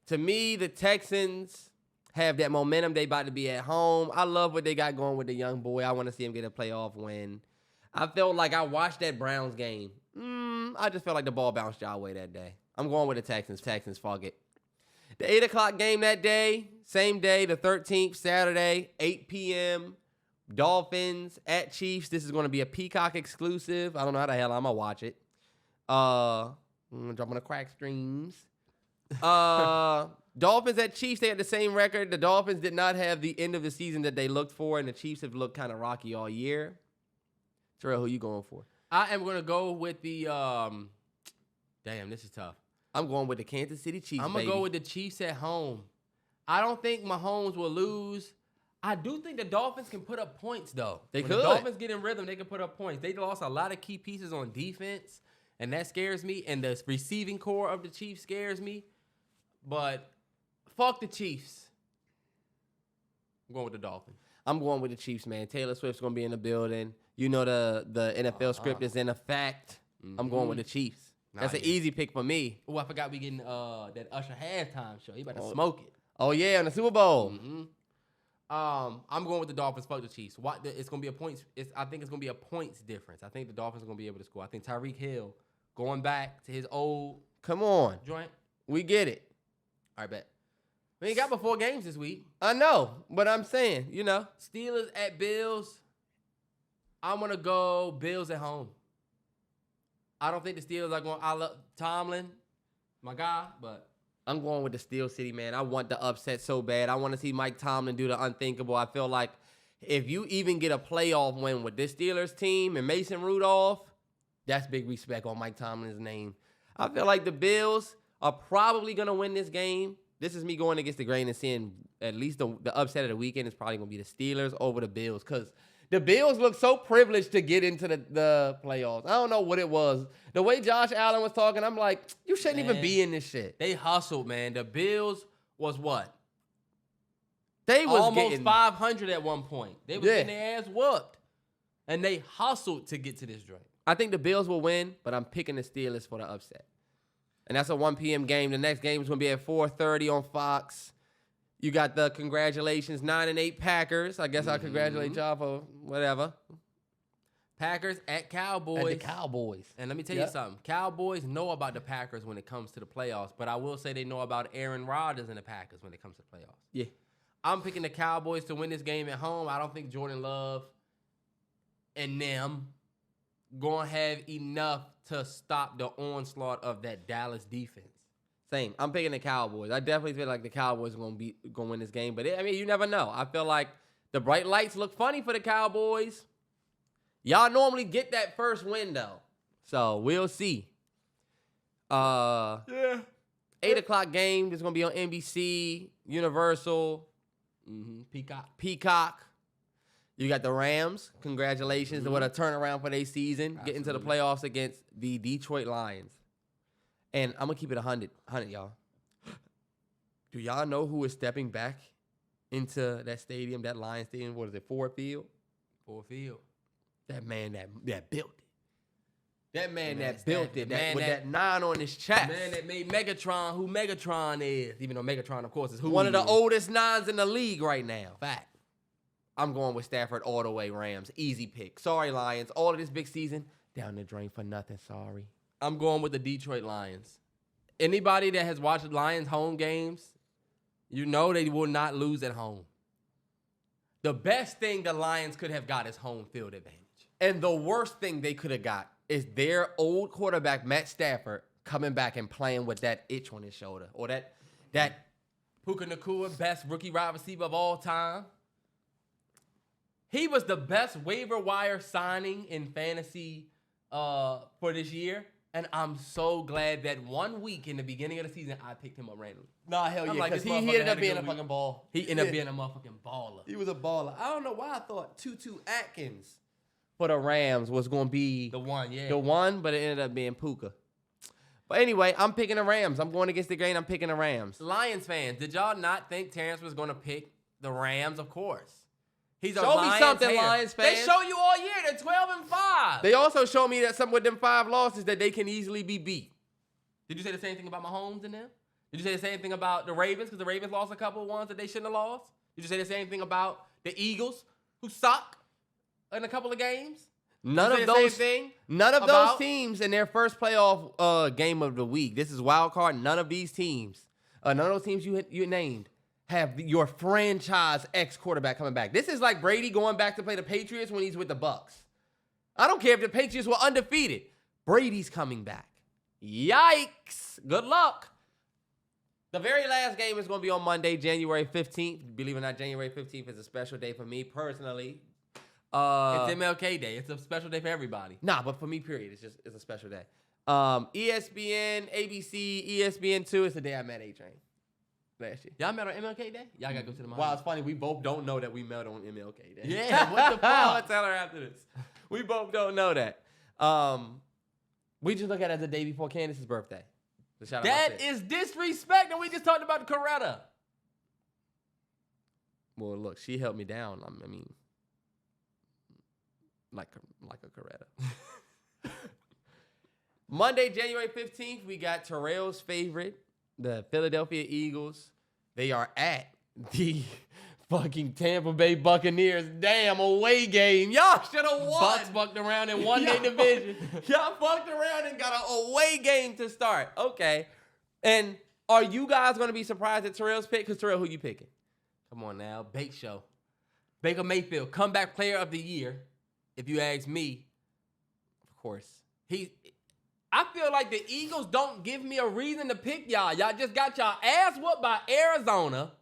to me, the Texans have that momentum. They about to be at home. I love what they got going with the young boy. I want to see him get a playoff win. I felt like I watched that Browns game. I just felt like the ball bounced y'all way that day. I'm going with the Texans. Texans, fuck it. The 8 o'clock game that day, same day, the 13th, Saturday, 8 p.m., Dolphins at Chiefs. This is going to be a Peacock exclusive. I don't know how the hell I'm going to watch it. I'm going to jump on the crack streams. Dolphins at Chiefs, they had the same record. The Dolphins did not have the end of the season that they looked for, and the Chiefs have looked kind of rocky all year. Terrell, who you going for? I am going to go with the damn, this is tough. I'm going with the Kansas City Chiefs, I'm going to go with the Chiefs at home. I don't think Mahomes will lose. I do think the Dolphins can put up points, though. When the Dolphins get in rhythm, they can put up points. They lost a lot of key pieces on defense, and that scares me. And the receiving core of the Chiefs scares me. But fuck the Chiefs. I'm going with the Dolphins. I'm going with the Chiefs, man. Taylor Swift's going to be in the building. You know the NFL script is in effect. I'm going with the Chiefs. That's an easy pick for me. Oh, I forgot we getting that Usher halftime show. He about to smoke it. Oh, yeah, on the Super Bowl. I'm going with the Dolphins. Fuck the Chiefs. It's going to be a points. I think it's going to be a points difference. I think the Dolphins are going to be able to score. I think Tyreek Hill going back to his old Come on. joint. We get it. All right, bet. We ain't got but 4 games this week. I know, but I'm saying, Steelers at Bills. I'm going to go Bills at home. I don't think the Steelers are going. I love Tomlin, my guy, but I'm going with the Steel City, man. I want the upset so bad. I want to see Mike Tomlin do the unthinkable. I feel like if you even get a playoff win with this Steelers team and Mason Rudolph, that's big respect on Mike Tomlin's name. I feel like the Bills are probably going to win this game. This is me going against the grain and seeing at least the upset of the weekend is probably going to be the Steelers over the Bills because the Bills look so privileged to get into the playoffs. I don't know what it was. The way Josh Allen was talking, I'm like, you shouldn't even be in this shit. They hustled, man. The Bills was what? They was almost 500 at one point. They was getting their ass whooped. And they hustled to get to this joint. I think the Bills will win, but I'm picking the Steelers for the upset. And that's a 1 p.m. game. The next game is going to be at 4:30 on Fox. You got the congratulations 9-8 Packers. I guess I'll congratulate y'all for whatever. Packers at Cowboys. At the Cowboys. And let me tell you something. Cowboys know about the Packers when it comes to the playoffs, but I will say they know about Aaron Rodgers and the Packers when it comes to playoffs. Yeah. I'm picking the Cowboys to win this game at home. I don't think Jordan Love and them going to have enough to stop the onslaught of that Dallas defense. Same. I'm picking the Cowboys. I definitely feel like the Cowboys are going to win this game. But, you never know. I feel like the bright lights look funny for the Cowboys. Y'all normally get that first win, though. So, we'll see. 8 o'clock game. This is going to be on NBC, Universal, Peacock. You got the Rams. Congratulations. What a turnaround for their season. Absolutely. Getting to the playoffs against the Detroit Lions. And I'm going to keep it 100, y'all. Do y'all know who is stepping back into that stadium, that Lions stadium? What is it, Ford Field? Ford Field. That man that built it. That man that built it, with that 9 on his chest. Man that made Megatron who Megatron is. Even though Megatron, of course, is who one of the oldest 9s in the league right now. Fact. I'm going with Stafford all the way, Rams. Easy pick. Sorry, Lions. All of this big season, down the drain for nothing. Sorry. I'm going with the Detroit Lions. Anybody that has watched Lions home games, you know they will not lose at home. The best thing the Lions could have got is home field advantage. And the worst thing they could have got is their old quarterback, Matt Stafford, coming back and playing with that itch on his shoulder. Or that Puka Nacua, best rookie wide receiver of all time. He was the best waiver wire signing in fantasy for this year. And I'm so glad that 1 week in the beginning of the season, I picked him up randomly. Nah, hell yeah, because he ended up being a fucking ball. He ended up being a motherfucking baller. He was a baller. I don't know why I thought Tutu Atkins for the Rams was going to be the one, yeah. The one, but it ended up being Puka. But anyway, I'm picking the Rams. I'm going against the grain. I'm picking the Rams. Lions fans, did y'all not think Terrance was going to pick the Rams? Of course. He's show me something, Lions fans. They show you all year. They're 12-5. They also show me that some with them 5 losses that they can easily be beat. Did you say the same thing about Mahomes and them? Did you say the same thing about the Ravens? Because the Ravens lost a couple of ones that they shouldn't have lost. Did you say the same thing about the Eagles, who suck in a couple of games? None of those teams in their first playoff game of the week. This is Wildcard. None of these teams, none of those teams you named, have your franchise ex-quarterback coming back. This is like Brady going back to play the Patriots when he's with the Bucks. I don't care if the Patriots were undefeated. Brady's coming back. Yikes. Good luck. The very last game is going to be on Monday, January 15th. Believe it or not, January 15th is a special day for me personally. It's MLK Day. It's a special day for everybody. Nah, but for me, period. It's a special day. ESPN, ABC, ESPN2. It's the day I met A-Train. Last year. Y'all met on MLK Day? Y'all got to go to the mall. Wow, it's funny. We both don't know that we met on MLK Day. Yeah, what the fuck? I'll tell her after this. We both don't know that. We just look at it as the day before Candace's birthday. That is disrespect, and we just talked about Coretta. Well, look, she held me down. I mean, like a Coretta. Monday, January 15th, we got Terrell's favorite, the Philadelphia Eagles. They are at the fucking Tampa Bay Buccaneers. Damn, away game. Y'all should have won. Bucks fucked around and won their division. Y'all fucked around and got an away game to start. Okay. And Are you guys going to be surprised at Terrell's pick? Because Terrell, who you picking? Come on now, Bake Show. Baker Mayfield, comeback player of the year. If you ask me, Of course. I feel like the Eagles don't give me a reason to pick y'all. Y'all just got y'all ass whooped by Arizona,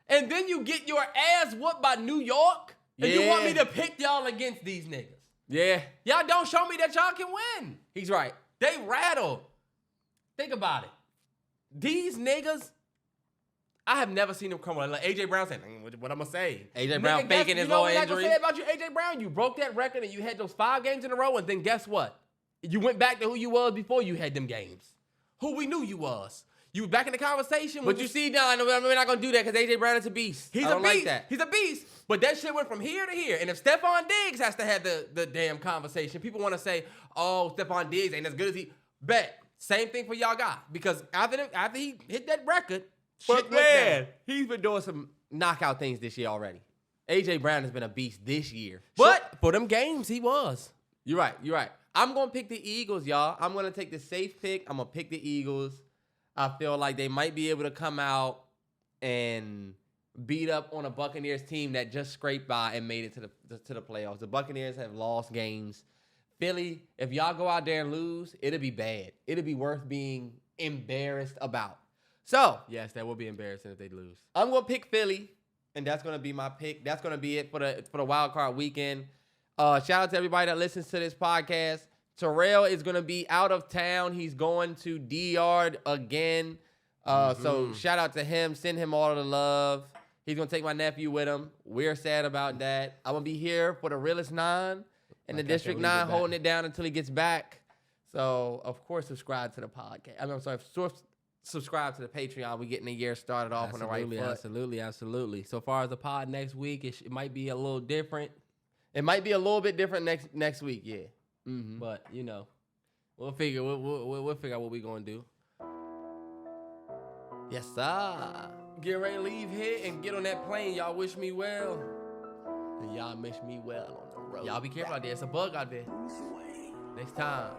and then you get your ass whooped by New York, and you want me to pick y'all against these niggas. Yeah. Y'all don't show me that y'all can win. He's right. They rattle. Think about it. These niggas, I have never seen them come on. Like A.J. Brown saying, what I'm going to say? A.J. Brown faking his little injury. You know what I say about you, A.J. Brown? You broke that record and you had those 5 games in a row, and then guess what? You went back to who you was before you had them games. Who we knew you was. You was back in the conversation. But you see, now we're not going to do that because A.J. Brown is a beast. He's a beast. Like that. He's a beast. But that shit went from here to here. And if Stephon Diggs has to have the damn conversation, people want to say, oh, Stephon Diggs ain't as good as he. Bet. Same thing for y'all guy. Because after he hit that record, shit went down. He's been doing some knockout things this year already. A.J. Brown has been a beast this year. But for them games, he was. You're right. I'm going to pick the Eagles, y'all. I'm going to take the safe pick. I'm going to pick the Eagles. I feel like they might be able to come out and beat up on a Buccaneers team that just scraped by and made it to the playoffs. The Buccaneers have lost games. Philly, if y'all go out there and lose, it'll be bad. It'll be worth being embarrassed about. So, yes, that will be embarrassing if they lose. I'm going to pick Philly, and that's going to be my pick. That's going to be it for the wild card weekend. Shout out to everybody that listens to this podcast. Terrell is going to be out of town. He's going to D-Yard again. So shout out to him. Send him all of the love. He's going to take my nephew with him. We're sad about that. I'm going to be here for the Realest 9 and the District 9 holding it down until he gets back. So, of course, subscribe to the podcast. I'm sorry, subscribe to the Patreon. We're getting the year started off on the right foot. Absolutely. So far as the pod next week, it might be a little different. It might be a little bit different next week, yeah. Mm-hmm. But, we'll figure out what we're going to do. Yes, sir. Get ready to leave here and get on that plane. Y'all wish me well. And y'all wish me well on the road. Y'all be careful out there. It's a bug out there. Next time.